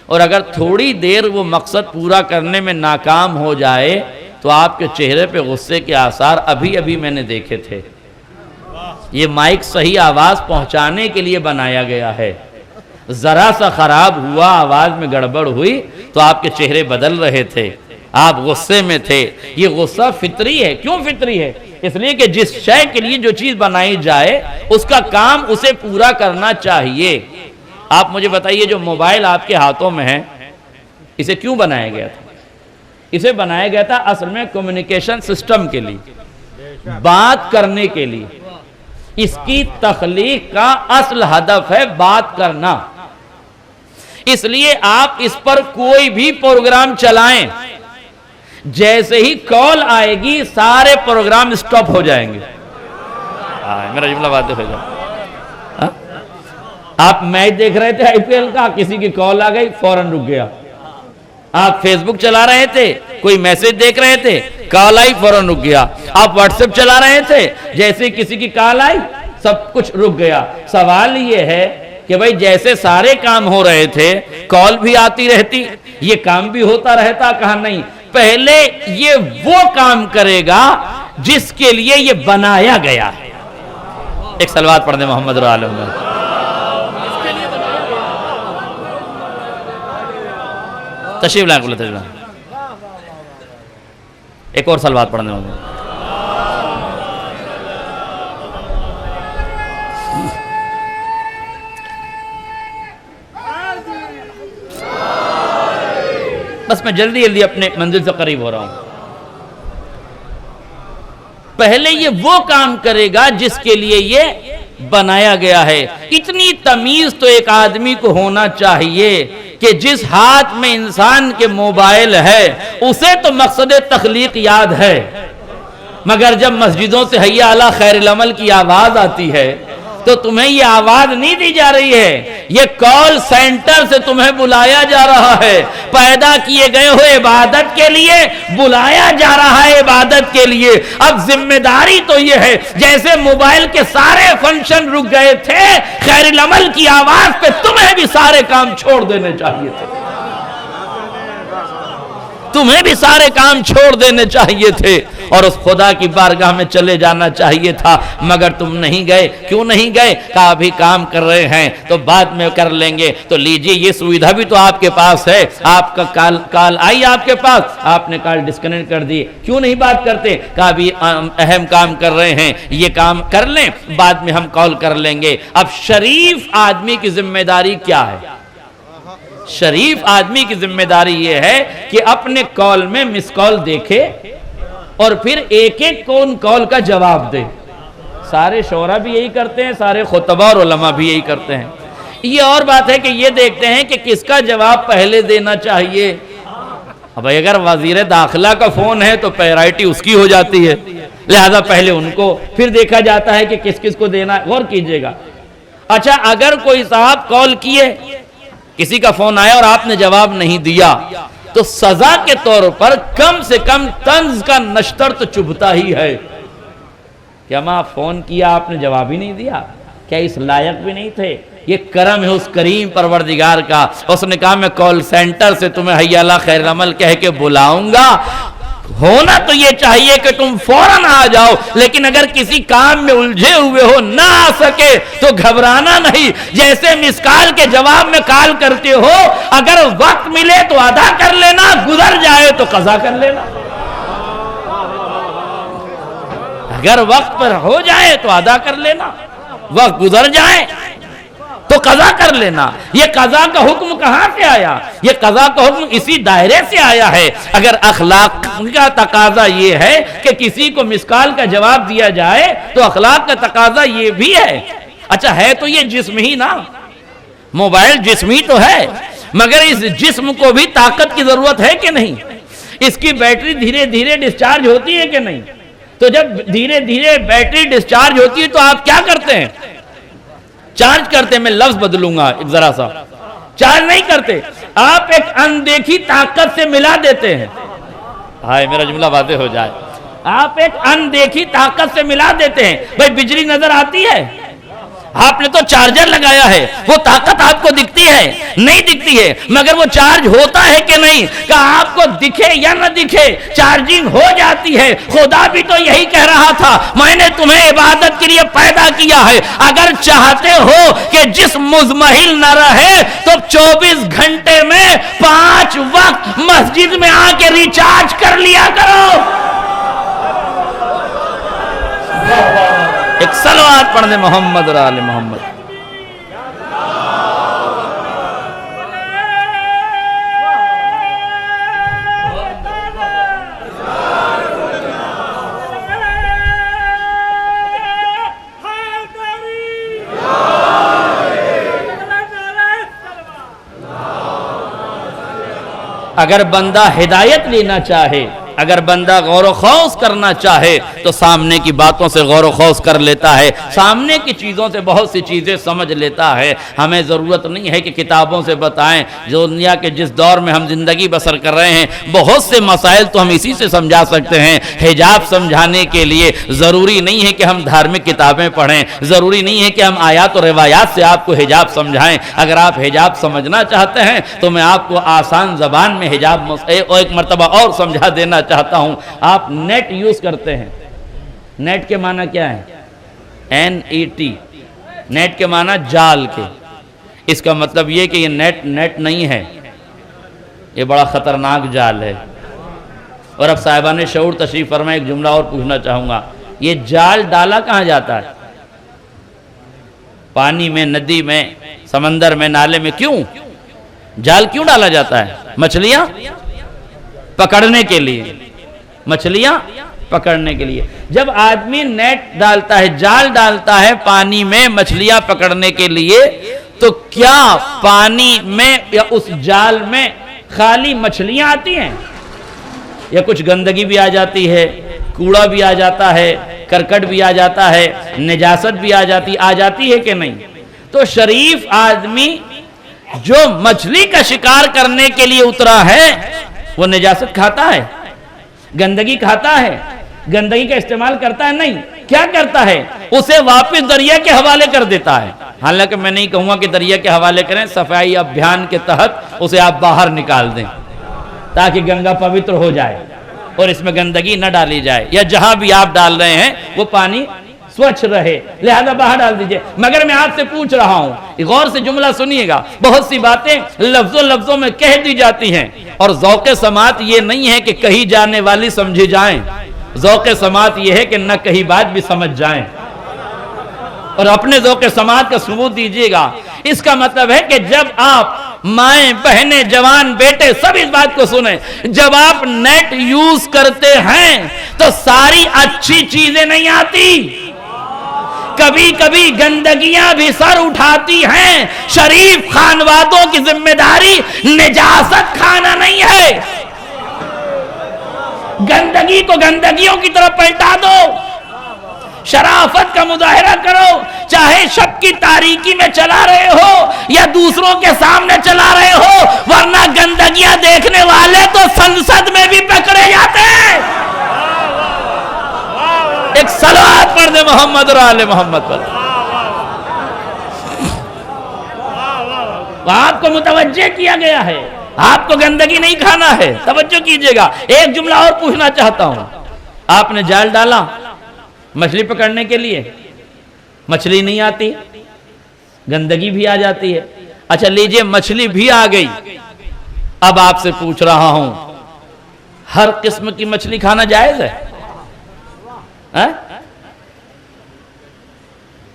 اور اگر تھوڑی دیر وہ مقصد پورا کرنے میں ناکام ہو جائے تو آپ کے چہرے پہ غصے کے آثار ابھی میں نے دیکھے تھے۔ یہ مائک صحیح آواز پہنچانے کے لیے بنایا گیا ہے، ذرا سا خراب ہوا، آواز میں گڑبڑ ہوئی تو آپ کے چہرے بدل رہے تھے، آپ غصے میں تھے۔ یہ غصہ فطری ہے۔ کیوں فطری ہے؟ اس لیے کہ جس شے کے لیے جو چیز بنائی جائے اس کا کام اسے پورا کرنا چاہیے۔ آپ مجھے بتائیے، جو موبائل آپ کے ہاتھوں میں ہے، اسے کیوں بنایا گیا تھا؟ اسے بنایا گیا تھا اصل میں کمیونیکیشن سسٹم کے لیے، بات کرنے کے لیے۔ اس کی تخلیق کا اصل ہدف ہے بات کرنا۔ اس لیے آپ اس پر کوئی بھی پروگرام چلائیں، جیسے ہی کال آئے گی سارے پروگرام سٹاپ ہو جائیں گے۔ میرا جملہ واضح ہو جائے۔ آپ میچ دیکھ رہے تھے IPL کا، کسی کی کال آ گئی فوراً رک گیا۔ آپ فیس بک چلا رہے تھے، کوئی میسج دیکھ رہے تھے، کال آئی فوراً رک گیا۔ آپ واٹس ایپ چلا رہے تھے، جیسے کسی کی کال آئی سب کچھ رک گیا۔ سوال یہ ہے کہ بھائی جیسے سارے کام ہو رہے تھے، کال بھی آتی رہتی، یہ کام بھی ہوتا رہتا، کہا نہیں، پہلے یہ وہ کام کرے گا جس کے لیے یہ بنایا گیا ہے۔ ایک صلوات پڑھ دیں محمد رسول اللہ۔ تشریف لائیں، تشریف لائیں، ایک اور صلوات پڑھنے والے۔ بس میں جلدی اپنے منزل سے قریب ہو رہا ہوں۔ پہلے یہ وہ کام کرے گا جس کے لیے یہ بنایا گیا ہے۔ اتنی تمیز تو ایک آدمی کو ہونا چاہیے کہ جس ہاتھ میں انسان کے موبائل ہے اسے تو مقصد تخلیق یاد ہے، مگر جب مسجدوں سے حی علی خیر العمل کی آواز آتی ہے تو تمہیں یہ آواز نہیں دی جا رہی ہے، یہ کال سینٹر سے تمہیں بلایا جا رہا ہے۔ پیدا کیے گئے ہو عبادت کے لیے، بلایا جا رہا ہے عبادت کے لیے۔ اب ذمہ داری تو یہ ہے، جیسے موبائل کے سارے فنکشن رک گئے تھے، خیر العمل کی آواز پہ تمہیں بھی سارے کام چھوڑ دینے چاہیے تھے، تمہیں بھی سارے کام چھوڑ دینے چاہیے تھے اور اس خدا کی بارگاہ میں چلے جانا چاہیے تھا، مگر تم نہیں گئے۔ کیوں نہیں گئے؟ کہا ابھی کام کر رہے ہیں تو بعد میں کر لیں گے۔ تو لیجئے، یہ سویدھا بھی تو آپ کے پاس ہے، آپ کا کال آئی آپ کے پاس، آپ نے کال ڈسکنیکٹ کر دی، کیوں نہیں بات کرتے؟ کہا ابھی اہم کام کر رہے ہیں، یہ کام کر لیں بعد میں ہم کال کر لیں گے۔ اب شریف آدمی کی ذمہ داری کیا ہے؟ شریف آدمی کی ذمہ داری یہ ہے کہ اپنے کال میں مس کال دیکھے اور پھر ایک ایک کال کا جواب دے۔ سارے شعراء بھی یہی کرتے ہیں، سارے خطبہ اور علماء بھی یہی کرتے ہیں۔ یہ اور بات ہے کہ یہ دیکھتے ہیں کہ کس کا جواب پہلے دینا چاہیے۔ اب اگر وزیر داخلہ کا فون ہے تو پریورٹی اس کی ہو جاتی ہے، لہذا پہلے ان کو، پھر دیکھا جاتا ہے کہ کس کس کو دینا ہے۔ غور کیجئے گا۔ اچھا، اگر کوئی صاحب کال کیے، کسی کا فون آیا اور آپ نے جواب نہیں دیا تو سزا کے طور پر کم سے کم طنز کا نشتر تو چبھتا ہی ہے۔ کیا ماں فون کیا آپ نے جواب ہی نہیں دیا؟ کیا اس لائق بھی نہیں تھے؟ یہ کرم ہے اس کریم پروردگار کا۔ اس نے کہا میں کال سینٹر سے تمہیں حی علی خیر العمل کہہ کے بلاؤں گا، ہونا تو یہ چاہیے کہ تم فوراً آ جاؤ، لیکن اگر کسی کام میں الجھے ہوئے ہو نہ آ سکے تو گھبرانا نہیں، جیسے مس کال کے جواب میں کال کرتے ہو، اگر وقت ملے تو ادا کر لینا، گزر جائے تو قضا کر لینا۔ اگر وقت پر ہو جائے تو ادا کر لینا، وقت گزر جائے تو قضا کر لینا۔ یہ قضا کا حکم کہاں سے آیا؟ یہ قضا کا حکم اسی دائرے سے آیا ہے۔ اگر اخلاق کا تقاضا یہ ہے کہ کسی کو مس کال کا جواب دیا جائے تو اخلاق کا تقاضا یہ بھی ہے۔ اچھا ہے تو یہ جسم ہی نا، موبائل جسمی تو ہے، مگر اس جسم کو بھی طاقت کی ضرورت ہے کہ نہیں؟ اس کی بیٹری دھیرے دھیرے ڈسچارج ہوتی ہے کہ نہیں؟ تو جب دھیرے دھیرے بیٹری ڈسچارج ہوتی ہے تو آپ کیا کرتے ہیں؟ چارج کرتے ہیں، میں لفظ بدلوں گا ایک ذرا سا، چارج نہیں کرتے، آپ ایک اندیکھی طاقت سے ملا دیتے ہیں۔ ہائے میرا جملہ واضح ہو جائے، آپ ایک اندیکھی طاقت سے ملا دیتے ہیں۔ بھئی بجلی نظر آتی ہے، آپ نے تو چارجر لگایا ہے، وہ طاقت آپ کو دکھتی ہے؟ نہیں دکھتی ہے، مگر وہ چارج ہوتا ہے کہ نہیں؟ کہ آپ کو دکھے یا نہ دکھے چارجنگ ہو جاتی ہے۔ خدا بھی تو یہی کہہ رہا تھا، میں نے تمہیں عبادت کے لیے پیدا کیا ہے، اگر چاہتے ہو کہ جسم مضمحل نہ رہے تو 24 گھنٹے میں 5 وقت مسجد میں آ کے ریچارج کر لیا کرو۔ ایک صلوات پڑھ دے محمد اور آل محمد۔ اگر بندہ ہدایت لینا چاہے، اگر بندہ غور و خوض کرنا چاہے تو سامنے کی باتوں سے غور و خوض کر لیتا ہے، سامنے کی چیزوں سے بہت سی چیزیں سمجھ لیتا ہے۔ ہمیں ضرورت نہیں ہے کہ کتابوں سے بتائیں، جو دنیا کے جس دور میں ہم زندگی بسر کر رہے ہیں بہت سے مسائل تو ہم اسی سے سمجھا سکتے ہیں۔ حجاب سمجھانے کے لیے ضروری نہیں ہے کہ ہم دھارمک کتابیں پڑھیں، ضروری نہیں ہے کہ ہم آیات و روایات سے آپ کو حجاب سمجھائیں۔ اگر آپ حجاب سمجھنا چاہتے ہیں تو میں آپ کو آسان زبان میں حجاب ایک مرتبہ اور سمجھا دینا چاہتا ہوں۔ آپ نیٹ یوز کرتے ہیں، نیٹ کے معنی کیا ہے؟ NET، نیٹ کے معنی جال کے۔ اس کا مطلب یہ کہ یہ نیٹ نہیں ہے، یہ بڑا خطرناک جال ہے۔ اور اب صاحبان شعور تشریف فرمائے، ایک جملہ اور پوچھنا چاہوں گا، یہ جال ڈالا کہاں جاتا ہے؟ پانی میں، ندی میں، سمندر میں، نالے میں۔ کیوں جال کیوں ڈالا جاتا ہے؟ مچھلیاں پکڑنے کے لیے، مچھلیاں پکڑنے کے لیے۔ جب آدمی نیٹ ڈالتا ہے، جال ڈالتا ہے پانی میں مچھلیاں پکڑنے کے لیے، تو کیا پانی میں یا اس جال میں خالی مچھلیاں آتی ہیں یا کچھ گندگی بھی آ جاتی ہے، کوڑا بھی آ جاتا ہے، کرکٹ بھی آ جاتا ہے، نجاست بھی آ جاتی ہے کہ نہیں؟ تو شریف آدمی جو مچھلی کا شکار کرنے کے لیے اترا ہے وہ نجاست کھاتا ہے، گندگی کھاتا ہے، گندگی کا استعمال کرتا ہے؟ نہیں۔ کیا کرتا ہے؟ اسے واپس دریا کے حوالے کر دیتا ہے۔ حالانکہ میں نہیں کہوں گا کہ دریا کے حوالے کریں، صفائی ابھیان کے تحت اسے آپ باہر نکال دیں تاکہ گنگا پوتر ہو جائے اور اس میں گندگی نہ ڈالی جائے، یا جہاں بھی آپ ڈال رہے ہیں وہ پانی سوچھ رہے، لہذا باہر ڈال دیجئے۔ مگر میں آپ سے پوچھ رہا ہوں، غور سے جملہ سنیے گا، بہت سی باتیں لفظوں میں کہہ دی جاتی ہیں، اور ذوق سماعت یہ نہیں ہے کہ کہی جانے والی سمجھی جائیں، ذوق سماعت یہ ہے کہ نہ کہی بات بھی سمجھ جائیں، اور اپنے ذوق سماعت کا ثبوت دیجئے گا۔ اس کا مطلب ہے کہ جب آپ مائیں، بہنیں، جوان، بیٹے سب اس بات کو سنیں، جب آپ نیٹ یوز کرتے ہیں تو ساری اچھی چیزیں نہیں آتی، کبھی کبھی گندگیاں بھی سر اٹھاتی ہیں۔ شریف خانوادوں کی ذمہ داری نجاست کھانا نہیں ہے، گندگی کو گندگیوں کی طرف پلٹا دو، شرافت کا مظاہرہ کرو، چاہے شب کی تاریکی میں چلا رہے ہو یا دوسروں کے سامنے چلا رہے ہو، ورنہ گندگیاں دیکھنے والے تو سنسد میں بھی پکڑے جاتے ہیں۔ ایک صلوات پڑھ دے محمد اور آل محمد پر۔ آپ کو متوجہ کیا گیا ہے آپ کو گندگی نہیں کھانا ہے. توجہ کیجئے گا. ایک جملہ اور پوچھنا چاہتا ہوں. آپ نے جال ڈالا مچھلی پکڑنے کے لیے, مچھلی نہیں آتی, گندگی بھی آ جاتی ہے. اچھا لیجئے مچھلی بھی آ گئی. اب آپ سے پوچھ رہا ہوں, ہر قسم کی مچھلی کھانا جائز ہے؟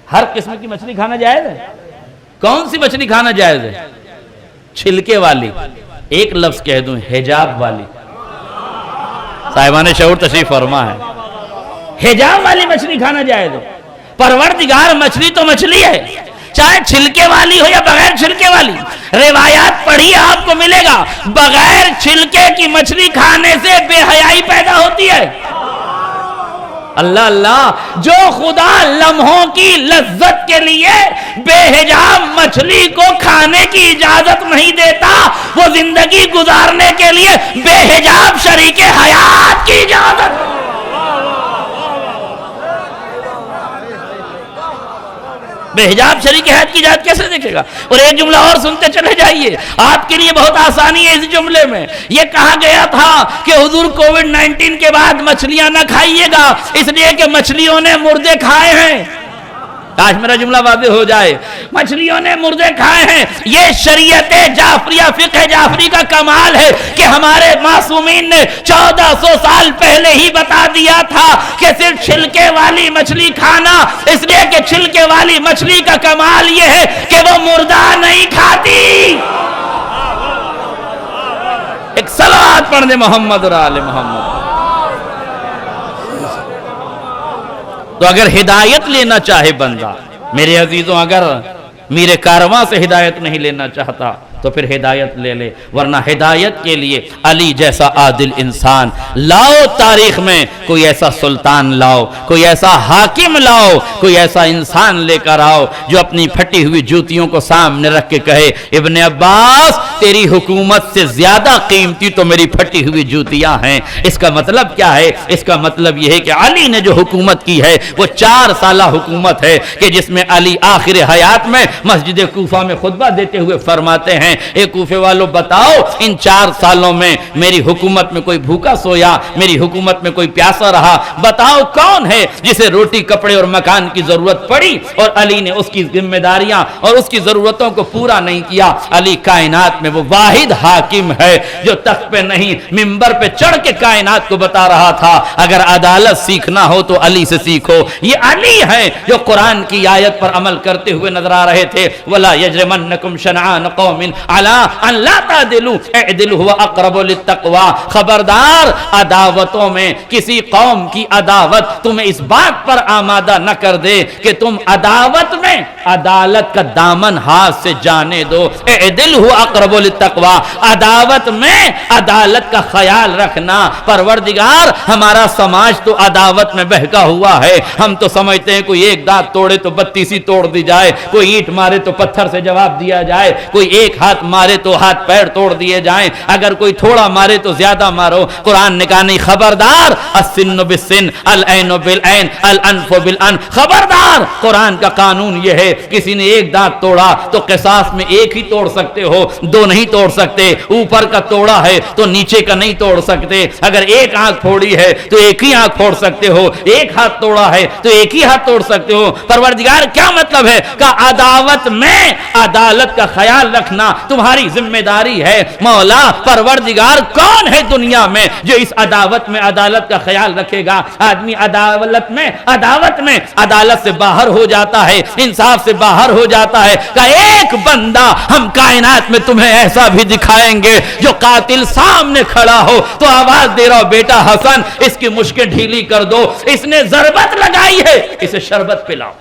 ہر قسم کی مچھلی کھانا جائز ہے؟ کون سی مچھلی کھانا جائز ہے؟ چھلکے والی. ایک لفظ کہہ دوں, حجاب والی. صاحبان شعور تشریف فرما ہے. حجاب والی مچھلی کھانا جائز ہے. پروردگار مچھلی تو مچھلی ہے, چاہے چھلکے والی ہو یا بغیر چھلکے والی. روایات پڑھی آپ کو ملے گا بغیر چھلکے کی مچھلی کھانے سے بے حیائی پیدا ہوتی ہے. اللہ اللہ, جو خدا لمحوں کی لذت کے لیے بے حجاب مچھلی کو کھانے کی اجازت نہیں دیتا, وہ زندگی گزارنے کے لیے بے حجاب شریک حیات کی اجازت. بے حجاب شریک حیات کی اجازت کیسے دیکھے گا؟ اور ایک جملہ اور سنتے چلے جائیے, آپ کے لیے بہت آسانی ہے اس جملے میں. یہ کہا گیا تھا کہ حضور کووڈ-19 کے بعد مچھلیاں نہ کھائیے گا, اس لیے کہ مچھلیوں نے مردے کھائے ہیں. کاش میرا جملہ واضح ہو جائے. مچھلیوں نے مردے کھائے ہیں. یہ شریعت جعفریہ, فقہ جعفری کا کمال ہے کہ ہمارے معصومین نے 1400 سال پہلے ہی بتا دیا تھا کہ صرف چھلکے والی مچھلی کھانا, اس لیے کہ چھلکے والی مچھلی کا کمال یہ ہے کہ وہ مردہ نہیں کھاتی. ایک صلوات پڑھ دے محمد اور آل محمد. تو اگر ہدایت لینا چاہے بندہ, میرے عزیزوں, اگر میرے کارواں سے ہدایت نہیں لینا چاہتا تو پھر ہدایت لے لے, ورنہ ہدایت کے لیے علی جیسا عادل انسان لاؤ, تاریخ میں کوئی ایسا سلطان لاؤ, کوئی ایسا حاکم لاؤ, کوئی ایسا انسان لے کر آؤ جو اپنی پھٹی ہوئی جوتیوں کو سامنے رکھ کے کہے, ابن عباس تیری حکومت سے زیادہ قیمتی تو میری پھٹی ہوئی جوتیاں ہیں. اس کا مطلب کیا ہے؟ اس کا مطلب یہ ہے کہ علی نے جو حکومت کی ہے وہ 4 سالہ حکومت ہے, کہ جس میں علی آخر حیات میں مسجد کوفہ میں خطبہ دیتے ہوئے فرماتے ہیں, اے کوفے والوں بتاؤ ان 4 سالوں میں میری حکومت میں کوئی بھوکا سویا, میری حکومت میں کوئی پیاسا رہا؟ بتاؤ کون ہے جسے روٹی کپڑے اور مکان کی ضرورت پڑی اور علی نے اس کی ذمہ داریاں اور اس کی ضرورتوں کو پورا نہیں کیا؟ علی کائنات میں وہ واحد حاکم ہے جو تخت پہ نہیں منبر پہ چڑھ کے کائنات کو بتا رہا تھا اگر عدالت سیکھنا ہو تو علی سے سیکھو. یہ علی ہے جو قرآن کی آیت پر عمل کرتے ہوئے نظر آ رہے تھے, وَلَا يَجْرِمَنَّكُمْ شَنْعَانُ قَوْمٍ عَلَىٰ أَن لَا تَعْدِلُوا اعْدِلُوا هُوَ أَقْرَبُ لِلتَّقْوَىٰ. خبردار, عداوتوں میں کسی قوم کی عداوت تمہیں اس بات پر آمادہ نہ کر دے کہ تم عداوت میں عدالت کا دامن ہاتھ سے جانے دو. اعْدِلُوا أَقْرَبُ لِلتَّقْوَىٰ, عداوت میں عدالت کا خیال رکھنا. پروردگار ہمارا سماج تو عداوت میں بہکا ہوا ہے. ہم تو سمجھتے ہیں کوئی ایک دانت توڑے تو 32 توڑ دی جائے, کوئی اینٹ مارے تو پتھر سے جواب دیا جائے, کوئی ایک ہاتھ مارے تو ہاتھ پیر توڑ دیے جائیں, اگر کوئی تھوڑا مارے تو زیادہ مارو. قرآن نے کہا نہیں, خبردار, السن بالسن, العین بالعین, الانف بالانف. خبردار, قرآن کا قانون یہ ہے کسی نے ایک دانت توڑا تو قصاص میں ایک ہی توڑ سکتے ہو, 2 نہیں توڑ سکتے. اوپر کا توڑا ہے تو نیچے کا نہیں توڑ سکتے. اگر ایک آنکھ پھوڑی ہے تو ایک ہی آنکھ پھوڑ سکتے ہو, ایک ہاتھ توڑا ہے تو ایک ہی ہاتھ توڑ سکتے ہو. پروردگار کیا مطلب ہے کہ عداوت میں عدالت کا خیال رکھنا تمہاری ذمہ داری ہے. مولا پروردگار کون ہے دنیا میں جو اس عداوت میں عدالت کا خیال رکھے گا؟ آدمی عدالت میں عدالت سے باہر ہو جاتا ہے, انصاف سے باہر ہو جاتا ہے. کہ ایک بندہ ہم کائنات میں تمہیں ایسا بھی دکھائیں گے جو قاتل سامنے کھڑا ہو تو آواز دے رہا ہو, بیٹا حسن اس کی مشکیں ڈھیلی کر دو, اس نے ضربت لگائی ہے, اسے شربت پلاؤ.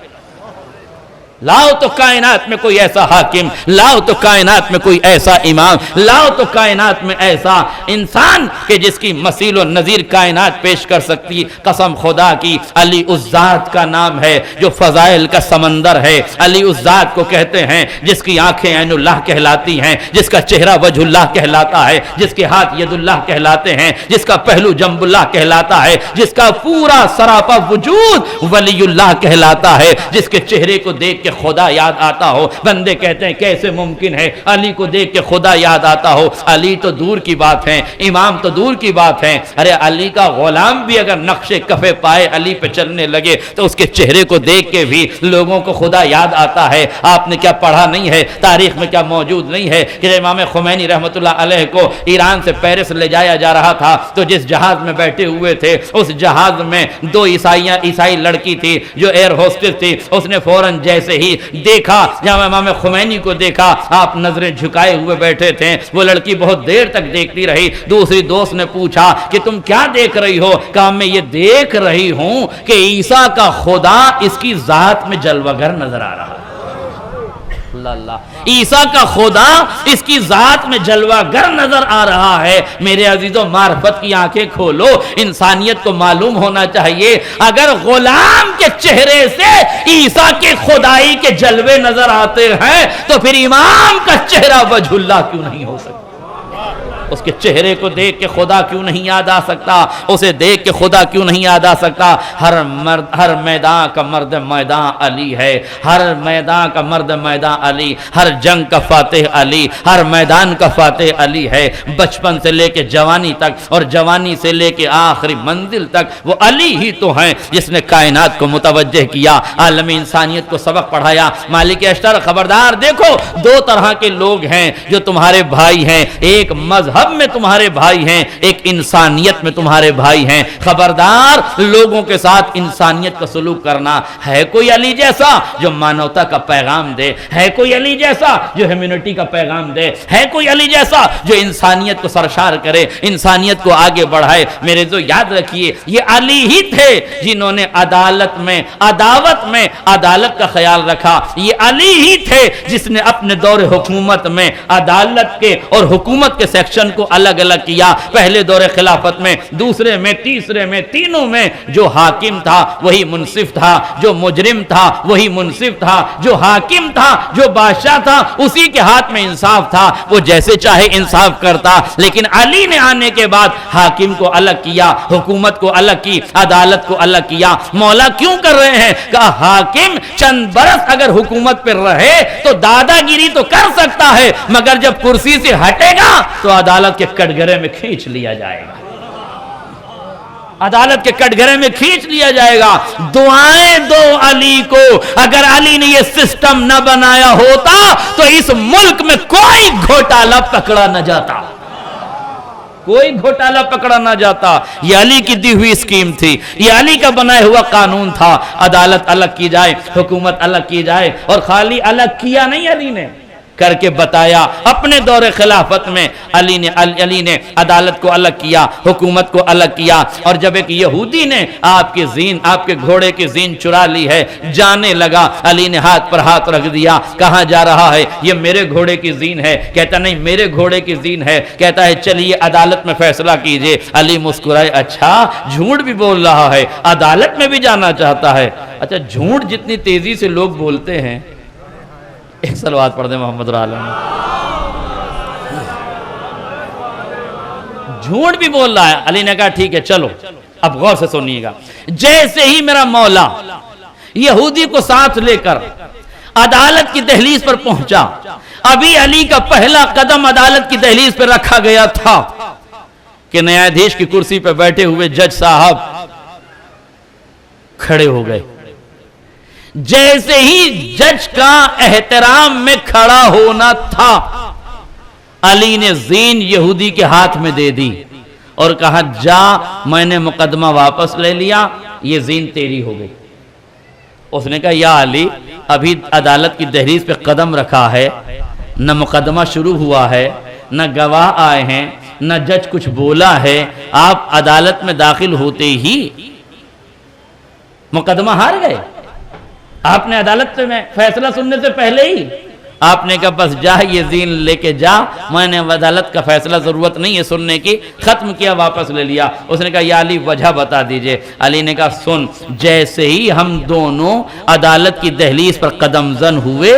لاؤ تو کائنات میں کوئی ایسا حاکم, لاؤ تو کائنات میں کوئی ایسا امام, لاؤ تو کائنات میں ایسا انسان کہ جس کی مثیل و نظیر کائنات پیش کر سکتی. قسم خدا کی, علی اس ذات کا نام ہے جو فضائل کا سمندر ہے. علی اس ذات کو کہتے ہیں جس کی آنکھیں عین اللہ کہلاتی ہیں, جس کا چہرہ وجہ اللہ کہلاتا ہے, جس کے ہاتھ ید اللہ کہلاتے ہیں, جس کا پہلو جنب اللہ کہلاتا ہے, جس کا پورا سراپا وجود ولی اللہ کہلاتا ہے, جس کے چہرے کو دیکھ کے خدا یاد آتا ہو. بندے کہتے ہیں کیسے ممکن ہے علی کو دیکھ کے خدا یاد آتا ہو. علی تو دور کی بات ہے, امام تو دور کی بات ہے. ارے علی کا غلام بھی اگر نقش کفے پائے علی پہ چلنے لگے تو اس کے چہرے کو دیکھ کے بھی لوگوں کو خدا یاد آتا ہے. آپ نے کیا پڑھا نہیں ہے, تاریخ میں کیا موجود نہیں ہے کہ امام خمینی رحمت اللہ علیہ کو ایران سے پیرس لے جایا جا رہا تھا تو جس جہاز میں بیٹھے ہوئے تھے اس جہاز میں دو عیسائی لڑکی تھی جو ایئر ہوسٹس تھی. اس نے فوراً جیسے ہی دیکھا, جب امام خمینی کو دیکھا, آپ نظریں جھکائے ہوئے بیٹھے تھے. وہ لڑکی بہت دیر تک دیکھتی رہی. دوسری دوست نے پوچھا کہ تم کیا دیکھ رہی ہو؟ کہا میں یہ دیکھ رہی ہوں کہ عیسیٰ کا خدا اس کی ذات میں جلوہ گر نظر آ رہا ہے. اللہ, عیسیٰ کا خدا اس کی ذات میں جلوہ گر نظر آ رہا ہے. میرے عزیزو, معرفت کی آنکھیں کھولو, انسانیت کو معلوم ہونا چاہیے اگر غلام کے چہرے سے عیسیٰ کے خدائی کے جلوے نظر آتے ہیں تو پھر امام کا چہرہ وجہ اللہ کیوں نہیں ہو سکتا؟ اس کے چہرے کو دیکھ کے خدا کیوں نہیں یاد آ سکتا؟ اسے دیکھ کے خدا کیوں نہیں یاد آ سکتا؟ ہر میدان کا مرد میدان علی ہے. ہر میدان کا مرد میدان علی, ہر جنگ کا فاتح علی, ہر میدان کا فاتح علی ہے. بچپن سے لے کے جوانی تک اور جوانی سے لے کے آخری منزل تک وہ علی ہی تو ہیں جس نے کائنات کو متوجہ کیا, عالم انسانیت کو سبق پڑھایا. مالک اشتر خبردار, دیکھو دو طرح کے لوگ ہیں جو تمہارے بھائی ہیں. ایک مذہب میں تمہارے بھائی ہیں, ایک انسانیت میں تمہارے بھائی ہیں. خبردار, لوگوں کے ساتھ انسانیت کا سلوک کرنا. ہے کوئی علی جیسا جو مانوتا کا پیغام دے؟ ہے کوئی علی جیسا جو ہیومینٹی کا پیغام دے؟ ہے کوئی علی جیسا جو انسانیت کو سرشار کرے, انسانیت کو آگے بڑھائے؟ میرے جو یاد رکھیے, یہ علی ہی تھے جنہوں نے عدالت میں, عداوت میں عدالت کا خیال رکھا. یہ علی ہی تھے جس نے اپنے دور حکومت میں عدالت کے اور حکومت کے سیکشن کو الگ الگ کیا. پہلے دور خلافت میں, دوسرے میں, تیسرے میں, تینوں میں جو حاکم تھا وہی منصف تھا, جو مجرم تھا وہی منصف تھا, جو حاکم تھا, جو بادشاہ تھا اسی کے ہاتھ میں انصاف تھا, وہ جیسے چاہے انصاف کرتا. لیکن علی نے آنے کے بعد حاکم کو الگ کیا, حکومت کو الگ کی, عدالت کو الگ کیا. مولا کیوں کر رہے ہیں؟ کہا حاکم چند برس اگر حکومت پر رہے تو دادا گیری تو کر سکتا ہے, مگر جب کرسی سے ہٹے گا تو عدالت کے کٹگرے میں کھینچ لیا جائے گا. عدالت کے کٹگرے میں کھینچ لیا جائے گا. دعائیں دو علی کو, اگر علی نے یہ سسٹم نہ بنایا ہوتا تو اس ملک میں کوئی گھوٹالا پکڑا نہ جاتا, کوئی گھوٹالا پکڑا نہ جاتا. یہ علی کی دی ہوئی اسکیم تھی, یہ علی کا بنایا ہوا قانون تھا. عدالت الگ کی جائے, حکومت الگ کی جائے, اور خالی الگ کیا نہیں, علی نے کر کے بتایا. اپنے دور خلافت میں علی نے عدالت کو الگ کیا, حکومت کو الگ کیا. اور جب ایک یہودی نے آپ کے گھوڑے کی زین چرا لی ہے, جانے لگا, علی نے ہاتھ پر ہاتھ رکھ دیا. کہاں جا رہا ہے؟ یہ میرے گھوڑے کی زین ہے. کہتا نہیں, میرے گھوڑے کی زین ہے. کہتا ہے چلیے عدالت میں فیصلہ کیجئے. علی مسکرائے, اچھا جھوٹ بھی بول رہا ہے, عدالت میں بھی جانا چاہتا ہے. اچھا جھوٹ جتنی تیزی سے لوگ بولتے ہیں, ایک صلوات پڑھ دیں محمد العالم. جھوٹ بھی بول رہا ہے. علی نے کہا ٹھیک ہے چلو, اب غور سے سنیے گا. جیسے ہی میرا مولا یہودی کو ساتھ لے کر عدالت کی دہلیز پر پہنچا, ابھی علی کا پہلا قدم عدالت کی دہلیز پر رکھا گیا تھا کہ نیادھیش کی کرسی پہ بیٹھے ہوئے جج صاحب کھڑے ہو گئے. جیسے ہی جج کا احترام میں کھڑا ہونا تھا, علی نے زین یہودی کے ہاتھ میں دے دی اور کہا جا, میں نے مقدمہ واپس لے لیا, یہ زین تیری ہو گئی. اس نے کہا یا علی, ابھی عدالت کی دہلیز پہ قدم رکھا ہے, نہ مقدمہ شروع ہوا ہے, نہ گواہ آئے ہیں, نہ جج کچھ بولا ہے, آپ عدالت میں داخل ہوتے ہی مقدمہ ہار گئے. آپ نے عدالت میں فیصلہ سننے سے پہلے ہی آپ نے کہا بس جا, یہ زین لے کے جا, میں نے عدالت کا فیصلہ ضرورت نہیں ہے سننے کی, ختم کیا, واپس لے لیا. اس نے کہا یا علی وجہ بتا دیجئے. علی نے کہا سن, جیسے ہی ہم دونوں عدالت کی دہلیز پر قدم زن ہوئے,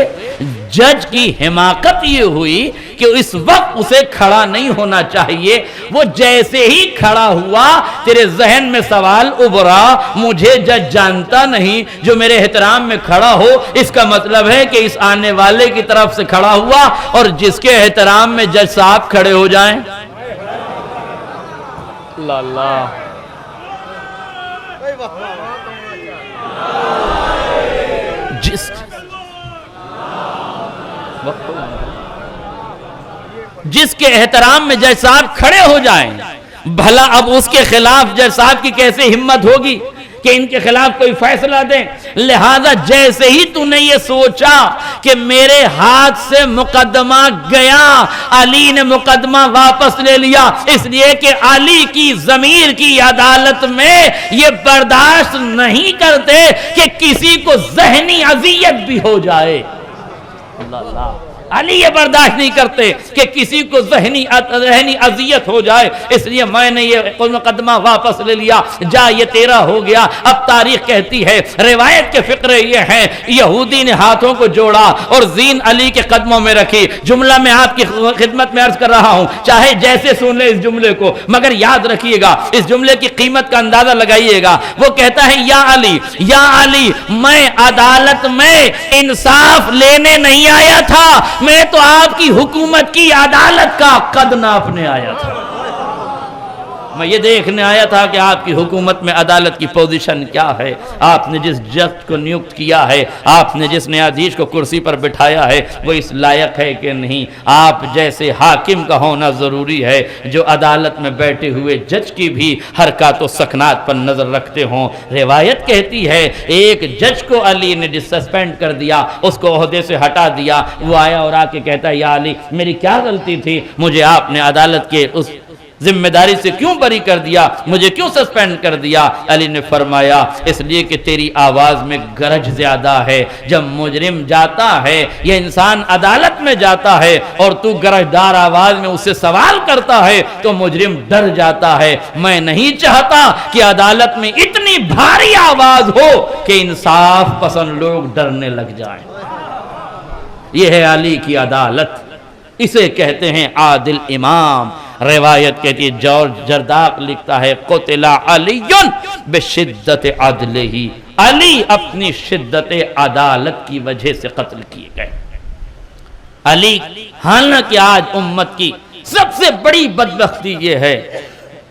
جج کی حماقت یہ ہوئی کہ اس وقت اسے کھڑا نہیں ہونا چاہیے. وہ جیسے ہی کھڑا ہوا تیرے ذہن میں سوال ابھرا, مجھے جج جانتا نہیں, جو میرے احترام میں کھڑا ہو اس کا مطلب ہے کہ اس آنے والے کی طرف سے کھڑا ہوا, اور جس کے احترام میں جج صاحب کھڑے ہو جائیں. اللہ اللہ, جس کے احترام میں جج صاحب کھڑے ہو جائیں, بھلا اب اس کے خلاف جج صاحب کی کیسے ہمت ہوگی کہ ان کے خلاف کوئی فیصلہ دیں. لہذا جیسے ہی تو نے یہ سوچا کہ میرے ہاتھ سے مقدمہ گیا, علی نے مقدمہ واپس لے لیا, اس لیے کہ علی کی ضمیر کی عدالت میں یہ برداشت نہیں کرتے کہ کسی کو ذہنی اذیت بھی ہو جائے. اللہ اللہ, علی یہ برداشت نہیں کرتے کہ کسی کو ذہنی اذیت ہو جائے, اس لیے میں نے یہ مقدمہ واپس لے لیا. جا یہ تیرا ہو گیا. اب تاریخ کہتی ہے, روایت کے فقرے یہ ہیں, یہودی نے ہاتھوں کو جوڑا اور زین علی کے قدموں میں رکھی. جملہ میں آپ کی خدمت میں عرض کر رہا ہوں, چاہے جیسے سن لے اس جملے کو, مگر یاد رکھیے گا, اس جملے کی قیمت کا اندازہ لگائیے گا. وہ کہتا ہے, یا علی, میں عدالت میں انصاف لینے نہیں آیا تھا, میں تو آپ کی حکومت کی عدالت کا قد ناپنے آیا تھا. میں یہ دیکھنے آیا تھا کہ آپ کی حکومت میں عدالت کی پوزیشن کیا ہے, آپ نے جس جج کو نیوکت کیا ہے, آپ نے جس نیادیش کو کرسی پر بٹھایا ہے, وہ اس لائق ہے کہ نہیں. آپ جیسے حاکم کا ہونا ضروری ہے جو عدالت میں بیٹھے ہوئے جج کی بھی حرکات و سکنات پر نظر رکھتے ہوں. روایت کہتی ہے ایک جج کو علی نے سسپینڈ کر دیا, اس کو عہدے سے ہٹا دیا. وہ آیا اور آ کے کہتا ہے, یا علی میری کیا غلطی تھی, مجھے آپ نے عدالت کے اس ذمہ داری سے کیوں بری کر دیا, مجھے کیوں سسپینڈ کر دیا؟ علی نے فرمایا, اس لیے کہ تیری آواز میں گرج زیادہ ہے. جب مجرم جاتا ہے, یہ انسان عدالت میں جاتا ہے اور تو گرجدار آواز میں اسے سوال کرتا ہے تو مجرم ڈر جاتا ہے. میں نہیں چاہتا کہ عدالت میں اتنی بھاری آواز ہو کہ انصاف پسند لوگ ڈرنے لگ جائیں. یہ ہے علی کی عدالت, اسے کہتے ہیں عادل امام. روایت کہتی ہے, جورج جرداق لکھتا ہے, قتل علی بشدت عدلہ, علی اپنی شدت عدالت کی وجہ سے قتل کیے گئے. علی, حالانکہ آج امت کی سب سے بڑی بدبختی یہ ہے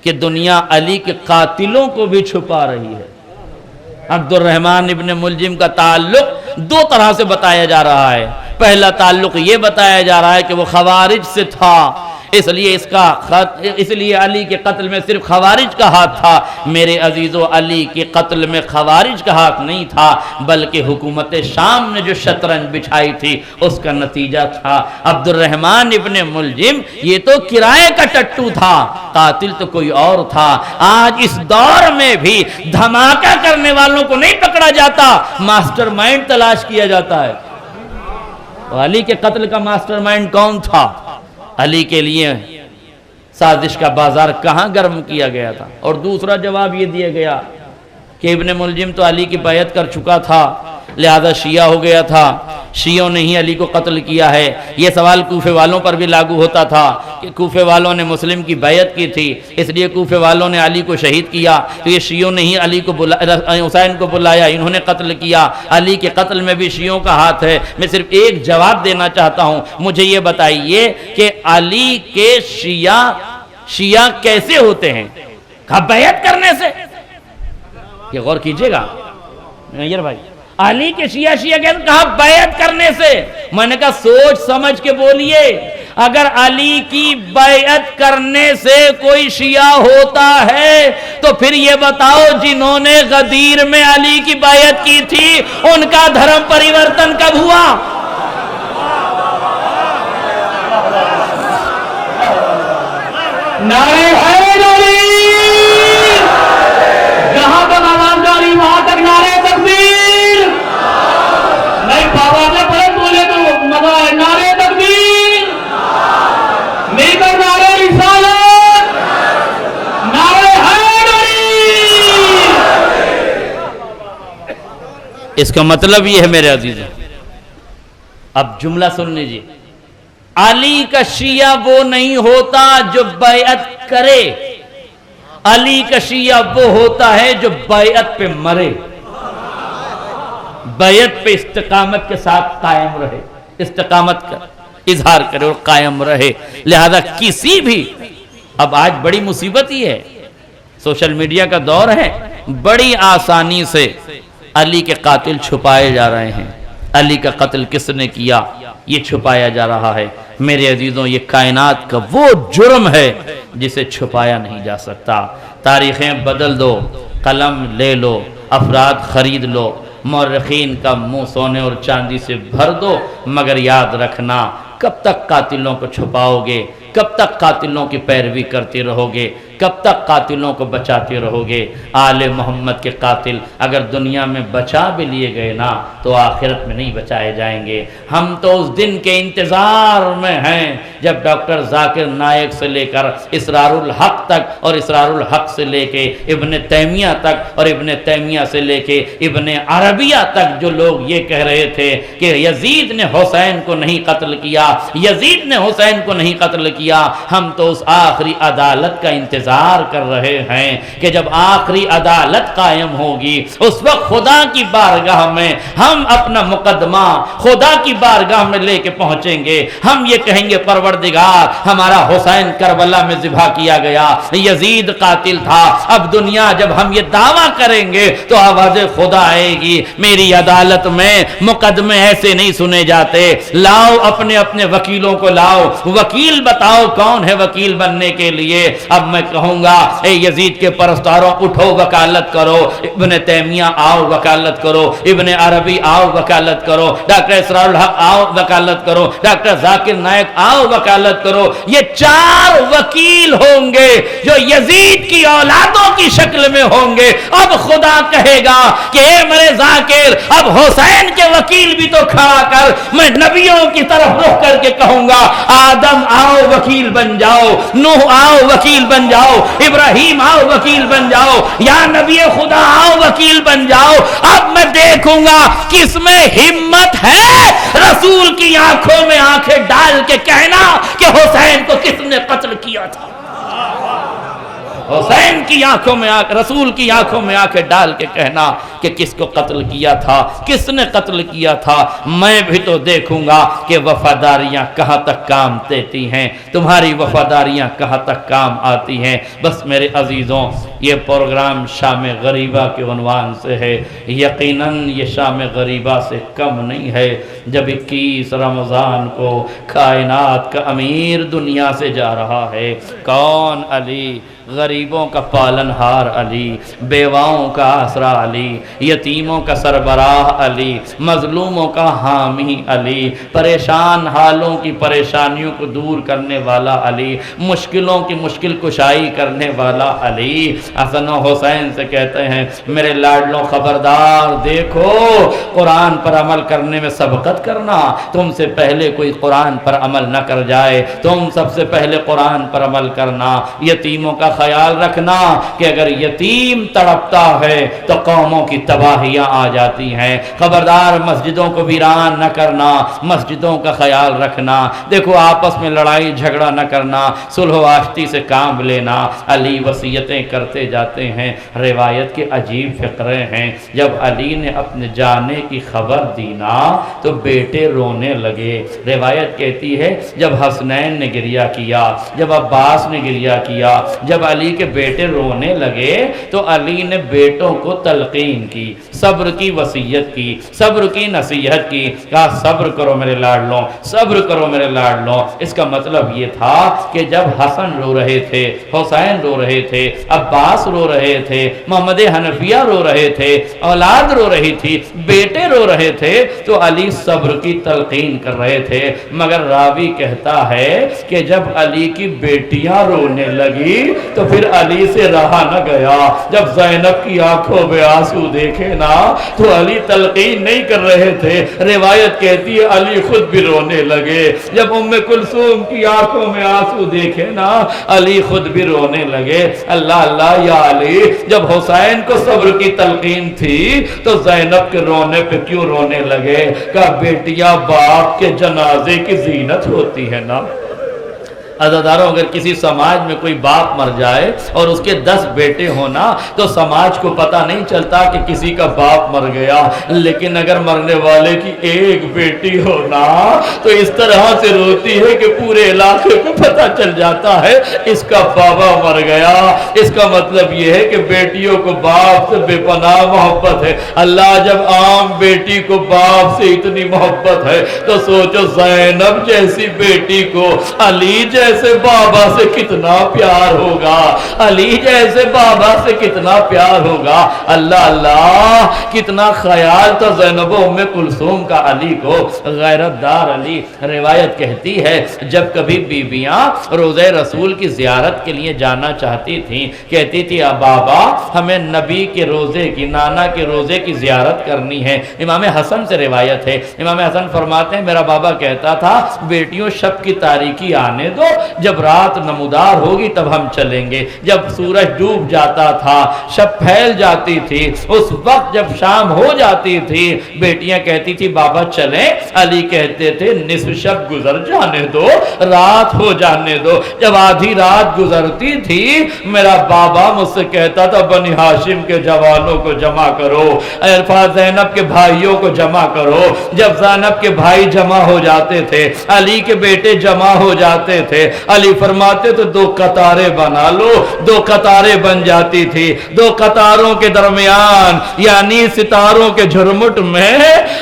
کہ دنیا علی کے قاتلوں کو بھی چھپا رہی ہے. عبد الرحمن ابن ملجم کا تعلق دو طرح سے بتایا جا رہا ہے. پہلا تعلق یہ بتایا جا رہا ہے کہ وہ خوارج سے تھا, اس لیے علی کے قتل میں صرف خوارج کا ہاتھ تھا. میرے عزیزو, علی کے قتل میں خوارج کا ہاتھ نہیں تھا, بلکہ حکومت شام نے جو شطرنج بچھائی تھی اس کا نتیجہ تھا. عبد الرحمن ابن ملجم یہ تو کرائے کا ٹٹو تھا, قاتل تو کوئی اور تھا. آج اس دور میں بھی دھماکہ کرنے والوں کو نہیں پکڑا جاتا, ماسٹر مائنڈ تلاش کیا جاتا ہے. علی کے قتل کا ماسٹر مائنڈ کون تھا؟ علی کے لیے سازش کا بازار کہاں گرم کیا گیا تھا؟ اور دوسرا جواب یہ دیا گیا کہ ابن ملجم تو علی کی بیعت کر چکا تھا, لہذا شیعہ ہو گیا تھا, شیعوں نے ہی علی کو قتل کیا ہے. یہ سوال کوفے والوں پر بھی لاگو ہوتا تھا کہ کوفے والوں نے مسلم کی بیعت کی تھی, اس لیے کوفے والوں نے علی کو شہید کیا, تو یہ شیعوں نے ہی علی کو حسین کو بلایا, انہوں نے قتل کیا. علی کے قتل میں بھی شیعوں کا ہاتھ ہے. میں صرف ایک جواب دینا چاہتا ہوں, مجھے یہ بتائیے کہ علی کے شیعہ کیسے ہوتے ہیں؟ کہا بیعت کرنے سے. یہ غور کیجئے گا میّر بھائی, علی کے شیعہ کہتے ہیں, کہا بیعت کرنے سے. میں نے کہا سوچ سمجھ کے بولیے, اگر علی کی بیعت کرنے سے کوئی شیعہ ہوتا ہے تو پھر یہ بتاؤ جنہوں نے غدیر میں علی کی بیعت کی تھی ان کا دھرم پریورتن کب ہوا؟ نعرہ حیدری, جہاں تک آواز جاری وہاں تک نعرہ تکبیر. نہیں بابا نے پڑھ بولے تو مزہ ہے. نعرہ تکبیر, مل کر نعرہ رسالت, نعرہ حیدری. اس کا مطلب یہ ہے میرے عزیزوں, اب جملہ سن لیجیے, علی کا شیعہ وہ نہیں ہوتا جو بیعت کرے، علی کا شیعہ وہ ہوتا ہے جو بیعت پہ مرے، بیعت پہ استقامت کے ساتھ قائم رہے، استقامت کا اظہار کرے اور قائم رہے۔ لہذا کسی بھی، اب آج بڑی مصیبت ہی ہے، سوشل میڈیا کا دور ہے، بڑی آسانی سے علی کے قاتل چھپائے جا رہے ہیں، علی کا قتل کس نے کیا یہ چھپایا جا رہا ہے۔ میرے عزیزوں، یہ کائنات کا وہ جرم ہے جسے چھپایا نہیں جا سکتا۔ تاریخیں بدل دو، قلم لے لو، افراد خرید لو، مورخین کا منہ سونے اور چاندی سے بھر دو، مگر یاد رکھنا کب تک قاتلوں کو چھپاؤ گے، کب تک قاتلوں کی پیروی کرتے رہو گے، کب تک قاتلوں کو بچاتے رہو گے۔ آل محمد کے قاتل اگر دنیا میں بچا بھی لیے گئے نا تو آخرت میں نہیں بچائے جائیں گے۔ ہم تو اس دن کے انتظار میں ہیں جب ڈاکٹر ذاکر نائک سے لے کر اسرار الحق تک اور اسرار الحق سے لے کے ابن تیمیہ تک اور ابن تیمیہ سے لے کے ابن عربیہ تک جو لوگ یہ کہہ رہے تھے کہ یزید نے حسین کو نہیں قتل کیا، یزید نے حسین کو نہیں قتل کیا، ہم تو اس آخری عدالت کا انتظار کر رہے ہیں کہ جب آخری عدالت قائم ہوگی اس وقت خدا کی بارگاہ میں ہم اپنا مقدمہ خدا کی بارگاہ میں لے کے پہنچیں گے۔ ہم یہ کہیں گے پروردگار ہمارا حسین کربلا میں ذبح کیا گیا، یزید قاتل تھا۔ اب دنیا جب ہم یہ دعویٰ کریں گے تو آواز خدا آئے گی، میری عدالت میں مقدمے ایسے نہیں سنے جاتے، لاؤ اپنے اپنے وکیلوں کو لاؤ، وکیل بتاؤ کون ہے وکیل بننے کے لیے۔ اب میں کہوں گا اے یزید کے پرستاروں اٹھو وکالت کرو، ابن تیمیہ آؤ وکالت کرو، ابن عربی آؤ وکالت کرو، ڈاکٹر اسرار الحق آؤ وکالت کرو، ڈاکٹر ذاکر نائک آؤ وکالت کرو۔ یہ چار وکیل ہوں گے جو یزید کی اولادوں کی شکل میں ہوں گے۔ اب خدا کہے گا کہ اے میرے ذاکر اب حسین کے وکیل بھی تو کھڑا کر، میں نبیوں کی طرف رخ کر کے کہوں گا آدم آؤ وکیل بن جاؤ، نوح آؤ وکیل بن جاؤ، ابراہیم آؤ وکیل بن جاؤ، یا نبی خدا آؤ وکیل بن جاؤ۔ اب میں دیکھوں گا کس میں ہمت ہے رسول کی آنکھوں میں آنکھیں ڈال کے کہنا کہ حسین کو کس نے قتل کیا تھا، حسین کی آنکھوں میں رسول کی آنکھوں میں آنکھیں ڈال کے کہنا کہ کس کو قتل کیا تھا، کس نے قتل کیا تھا۔ میں بھی تو دیکھوں گا کہ وفاداریاں کہاں تک کام دیتی ہیں، تمہاری وفاداریاں کہاں تک کام آتی ہیں۔ بس میرے عزیزوں، یہ پروگرام شام غریبہ کے عنوان سے ہے، یقیناً یہ شام غریبہ سے کم نہیں ہے جب 21 رمضان کو کائنات کا امیر دنیا سے جا رہا ہے۔ کون؟ علی، غریبوں کا پالن ہار علی، بیواؤں کا آسرا علی، یتیموں کا سربراہ علی، مظلوموں کا حامی علی، پریشان حالوں کی پریشانیوں کو دور کرنے والا علی، مشکلوں کی مشکل کشائی کرنے والا علی۔ حسن و حسین سے کہتے ہیں میرے لاڈلوں خبردار، دیکھو قرآن پر عمل کرنے میں سبقت کرنا، تم سے پہلے کوئی قرآن پر عمل نہ کر جائے، تم سب سے پہلے قرآن پر عمل کرنا۔ یتیموں کا خیال رکھنا کہ اگر یتیم تڑپتا ہے تو قوموں کی تباہیاں آ جاتی ہیں۔ خبردار مسجدوں کو ویران نہ کرنا، مسجدوں کا خیال رکھنا۔ دیکھو آپس میں لڑائی جھگڑا نہ کرنا، صلح و آشتی سے کام لینا۔ علی وصیتیں کرتے جاتے ہیں، روایت کے عجیب فقرے ہیں۔ جب علی نے اپنے جانے کی خبر دی نا تو بیٹے رونے لگے۔ روایت کہتی ہے جب حسنین نے گریہ کیا، جب عباس نے گریہ کیا، جب علی کے بیٹے رونے لگے تو علی نے بیٹوں کو تلقین کی، صبر کی وصیت کی، صبر کی نصیحت کی، کہا صبر کرو میرے لاڈلوں، صبر کرو میرے لاڈلوں۔ اس کا مطلب یہ تھا کہ جب حسن رو رہے تھے، حسین رو رہے تھے، عباس رو رہے تھے، محمد حنفیہ رو رہے تھے، اولاد رو رہی تھی، بیٹے رو رہے تھے تو علی صبر کی تلقین کر رہے تھے۔ مگر راوی کہتا ہے کہ جب علی کی بیٹیاں رونے لگی تو پھر علی سے رہا نہ گیا. جب زینب کی آنکھوں میں آنسو دیکھے نا تو علی تلقین نہیں کر رہے تھے. روایت کہتی ہے علی خود بھی رونے لگے. جب ام کلثوم کی آنکھوں میں آنسو دیکھے نا علی خود بھی رونے لگے. اللہ اللہ یا علی، جب حسین کو صبر کی تلقین تھی تو زینب کے رونے پہ کیوں رونے لگے؟ کہ بیٹیاں باپ کے جنازے کی زینت ہوتی ہے نا. عزیزانو، اگر کسی سماج میں کوئی باپ مر جائے اور اس کے 10 بیٹے ہونا تو سماج کو پتہ نہیں چلتا کہ کسی کا باپ مر گیا. لیکن اگر مرنے والے کی ایک بیٹی ہونا تو اس طرح سے روتی ہے کہ پورے علاقے کو پتہ چل جاتا ہے اس کا بابا مر گیا. اس کا مطلب یہ ہے کہ بیٹیوں کو باپ سے بے پناہ محبت ہے. اللہ جب عام بیٹی کو باپ سے اتنی محبت ہے تو سوچو زینب جیسی بیٹی کو علی جیسے بابا سے کتنا پیار ہوگا. علی جیسے بابا سے کتنا پیار ہوگا. اللہ اللہ، کتنا خیال تھا زینب و ام کلثوم کا علی کو. غیرت دار علی. روایت کہتی ہے جب کبھی بیویاں روضہ رسول کی زیارت کے لیے جانا چاہتی تھیں کہتی تھی بابا ہمیں نبی کے روضے کی، نانا کے روضے کی زیارت کرنی ہے. امام حسن سے روایت ہے، امام حسن فرماتے ہیں میرا بابا کہتا تھا بیٹیوں شب کی تاریکی آنے دو، جب رات نمودار ہوگی تب ہم چلیں گے. جب سورج ڈوب جاتا تھا، شب پھیل جاتی تھی، اس وقت جب شام ہو جاتی تھی بیٹیاں کہتی تھی بابا چلیں. علی کہتے تھے نصف شب گزر جانے دو، رات ہو جانے دو. جب آدھی رات گزرتی تھی میرا بابا مجھ سے کہتا تھا بنی ہاشم کے جوانوں کو جمع کرو، زینب کے بھائیوں کو جمع کرو. جب زینب کے بھائی جمع ہو جاتے تھے، علی کے بیٹے جمع ہو جاتے تھے، علی فرماتے تو 2 قطاریں بنا لو. 2 قطاریں بن جاتی تھی. 2 قطاروں کے درمیان یعنی ستاروں کے جھرمٹ میں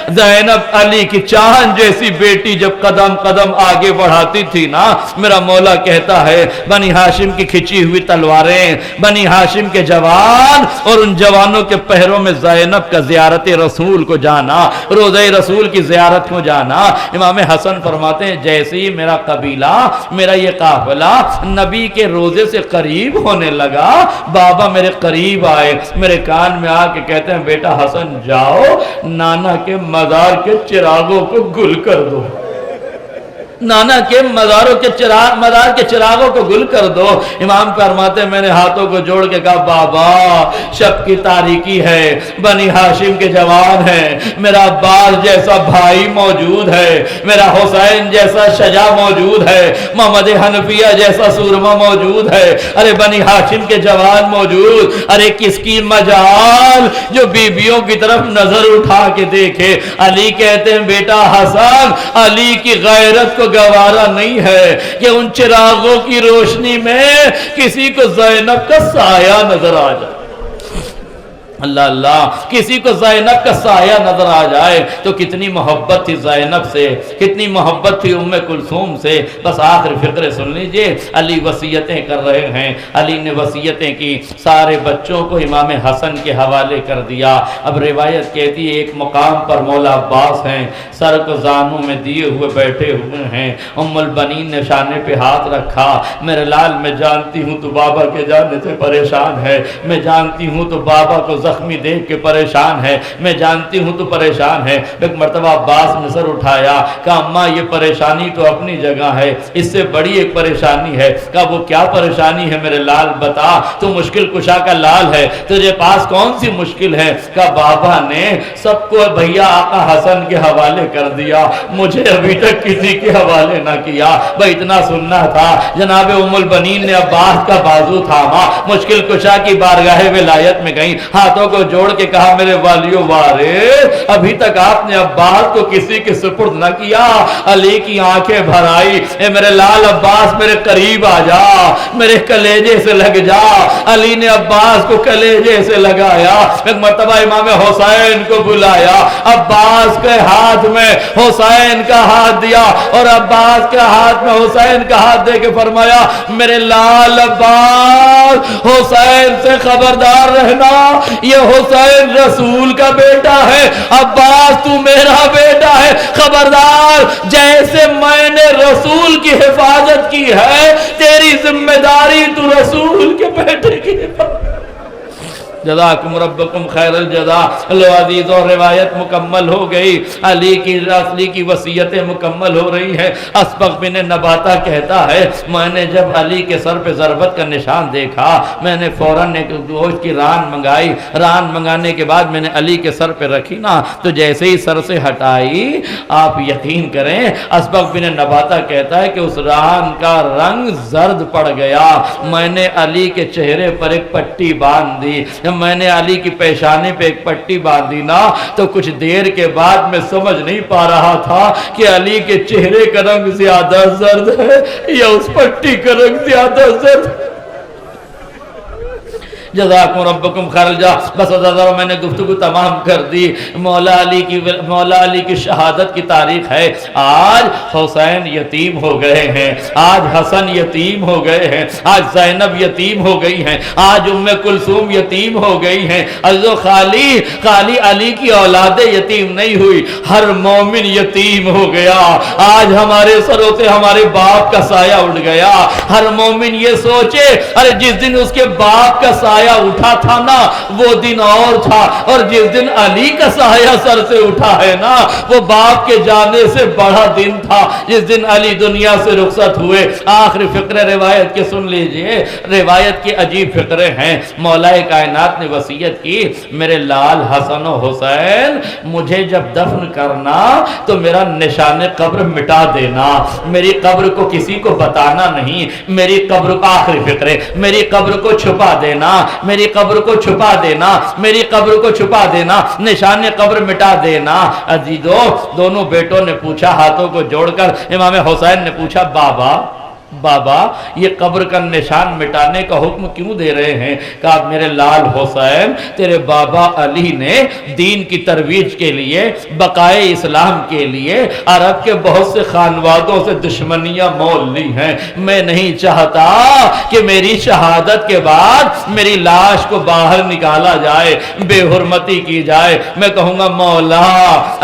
زینب علی کی چاند جیسی بیٹی جب قدم قدم آگے بڑھاتی تھی نا میرا مولا کہتا ہے بنی ہاشم کی کھچی ہوئی تلواریں، بنی ہاشم کے جوان اور ان جوانوں کے پہروں میں زینب کا زیارت رسول کو جانا، روضہ رسول کی زیارت کو جانا. امام حسن فرماتے ہیں جیسے ہی میرا قبیلہ، میرا یہ قافلہ نبی کے روزے سے قریب ہونے لگا بابا میرے قریب آئے، میرے کان میں آ کے کہتے ہیں بیٹا حسن جاؤ نانا کے مزار کے چراغوں کو گل کر دو. نانا کے مزار کے چراغوں کو گل کر دو. امام فرماتے ہیں میں نے ہاتھوں کو جوڑ کے کہا بابا شب کی تاریکی ہے، بنی ہاشم کے جوان ہیں، میرا عباس جیسا بھائی موجود ہے، میرا حسین جیسا شجاع موجود ہے، محمد حنفیہ جیسا سورما موجود ہے، ارے بنی ہاشم کے جوان موجود. ارے کس کی مجال جو بیویوں کی طرف نظر اٹھا کے دیکھے. علی کہتے ہیں بیٹا حسن علی کی غیرت کو گوارا نہیں ہے کہ ان چراغوں کی روشنی میں کسی کو زینب کا سایہ نظر آ جائے. اللہ اللہ، کسی کو زینب کا سایہ نظر آ جائے تو کتنی محبت تھی زینب سے، کتنی محبت تھی ام کلثوم سے. بس آخر فقرے سن لیجئے. علی وصیتیں کر رہے ہیں. علی نے وصیتیں کی، سارے بچوں کو امام حسن کے حوالے کر دیا. اب روایت کہتی ہے ایک مقام پر مولا عباس ہیں، سر کو زانوں میں دیے ہوئے بیٹھے ہوئے ہیں. ام البنین نے شانے پہ ہاتھ رکھا. میرے لال میں جانتی ہوں تو بابا کے جانے سے پریشان ہے، میں جانتی ہوں تو بابا کو زخمی دیکھ کے پریشان ہے، میں جانتی ہوں تو پریشان ہے. ایک مرتبہ عباس نے سر اٹھایا، کہا اماں یہ پریشانی تو اپنی جگہ ہے، اس سے بڑی ایک پریشانی ہے. کہا وہ کیا پریشانی ہے میرے لال بتا، تو مشکل کشا کا لال ہے، تجھے پاس کون سی مشکل ہے؟ کہا بابا نے سب کو بھیا آقا حسن کے حوالے کر دیا، مجھے ابھی تک کسی کے حوالے نہ کیا. بھائی اتنا سننا تھا. جناب ام البنین نے عباس کا بازو تھاما، مشکل کشا کی بارگاہ ولایت میں گئیں، ہاتھوں کو جوڑ کے کہا میرے والیو وارث ابھی تک آپ نے عباس کو کسی کے سپرد نہ کیا. علی کی آنکھیں بھر آئی، اے میرے لال عباس میرے قریب آ جا، میرے کلیجے سے لگ جا. علی نے عباس کو کلیجے سے لگایا. ایک مرتبہ امام حسین کو بلایا، عباس کے ہاتھ میں حسین کا ہاتھ دیا اور عباس کے ہاتھ میں حسین کا ہاتھ دے کے فرمایا میرے لال عباس حسین سے خبردار رہنا، یہ حسین رسول کا بیٹا ہے، عباس تو میرا بیٹا ہے، خبردار جیسے میں نے رسول کی حفاظت کی ہے تیری ذمہ داری تو رسول کے بیٹے کی حفاظت۔ جزاکم ربکم خیر الجزا۔ اللہ عزیز، اور روایت مکمل ہو گئی، علی کی وصیتیں مکمل ہو رہی ہیں۔ اسبغ بن نباتہ کہتا ہے میں نے جب علی کے سر پہ ضربت کا نشان دیکھا میں نے فوراً ایک گوشت کی ران منگائی، ران منگانے کے بعد میں نے علی کے سر پہ رکھی نا تو جیسے ہی سر سے ہٹائی آپ یقین کریں اسبغ بن نباتہ کہتا ہے کہ اس ران کا رنگ زرد پڑ گیا۔ میں نے علی کے چہرے پر ایک پٹی باندھ دی، میں نے علی کی پیشانی پہ ایک پٹی باندھی نا تو کچھ دیر کے بعد میں سمجھ نہیں پا رہا تھا کہ علی کے چہرے کا رنگ زیادہ زرد ہے یا اس پٹی کا رنگ زیادہ زرد ہے۔ جزاکم ربکم خیر الجزا۔ بس میں نے گفتگو تمام کر دی۔ مولا علی کی شہادت کی تاریخ ہے۔ آج حسین یتیم ہو گئے ہیں، آج حسن یتیم ہو گئے ہیں، آج زینب یتیم ہو گئی ہیں، آج ام کلثوم یتیم ہو گئی ہیں۔ عزو خالی علی کی اولادیں یتیم نہیں ہوئی، ہر مومن یتیم ہو گیا۔ آج ہمارے سروں سے ہمارے باپ کا سایہ اٹھ گیا۔ ہر مومن یہ سوچے ارے جس دن اس کے باپ کا سایہ اٹھا تھا نا وہ دن اور تھا، اور جس دن علی کا سایہ سر سے اٹھا ہے نا وہ باپ کے جانے سے بڑا دن تھا، جس دن علی دنیا سے رخصت ہوئے۔ آخری فقرے روایت کے سن لیجئے، روایت کے عجیب فقرے ہیں۔ مولا کائنات نے وصیت کی میرے لال حسن و حسین مجھے جب دفن کرنا تو میرا نشان قبر مٹا دینا، میری قبر کو کسی کو بتانا نہیں، میری قبر کو آخری فقرے میری قبر کو چھپا دینا، میری قبر کو چھپا دینا، میری قبر کو چھپا دینا، نشان قبر مٹا دینا۔ عزیزو دونوں بیٹوں نے پوچھا ہاتھوں کو جوڑ کر، امام حسین نے پوچھا بابا یہ قبر کا نشان مٹانے کا حکم کیوں دے رہے ہیں؟ کہا میرے لال حسین تیرے بابا علی نے دین کی ترویج کے لیے، بقائے اسلام کے لیے عرب کے بہت سے خانوادوں سے دشمنیاں مول لی ہیں، میں نہیں چاہتا کہ میری شہادت کے بعد میری لاش کو باہر نکالا جائے، بے حرمتی کی جائے، میں کہوں گا مولا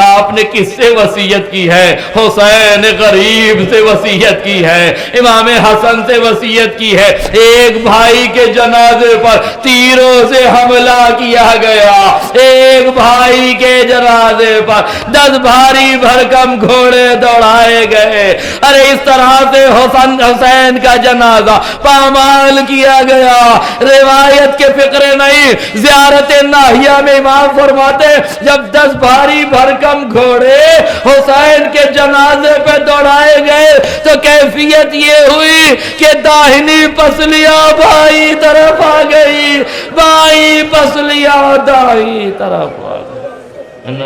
آپ نے کس سے وصیت کی ہے؟ حسین غریب سے وصیت کی ہے، امام حسن سے وصیت کی ہے۔ ایک بھائی کے جنازے پر تیروں سے حملہ کیا گیا، ایک بھائی کے جنازے پر 10 بھاری بھرکم گھوڑے دوڑائے گئے، ارے اس طرح سے حسین کا جنازہ پامال کیا گیا۔ روایت کے فقرے نہیں، زیارت ناہیہ میں امام فرماتے جب 10 بھاری بھرکم گھوڑے حسین کے جنازے پہ دوڑائے گئے تو کیفیت یہ ہوئی کہ داہنی پسلیاں بائیں طرف آ گئی، بائیں پسلیاں دائیں طرف آ گئی۔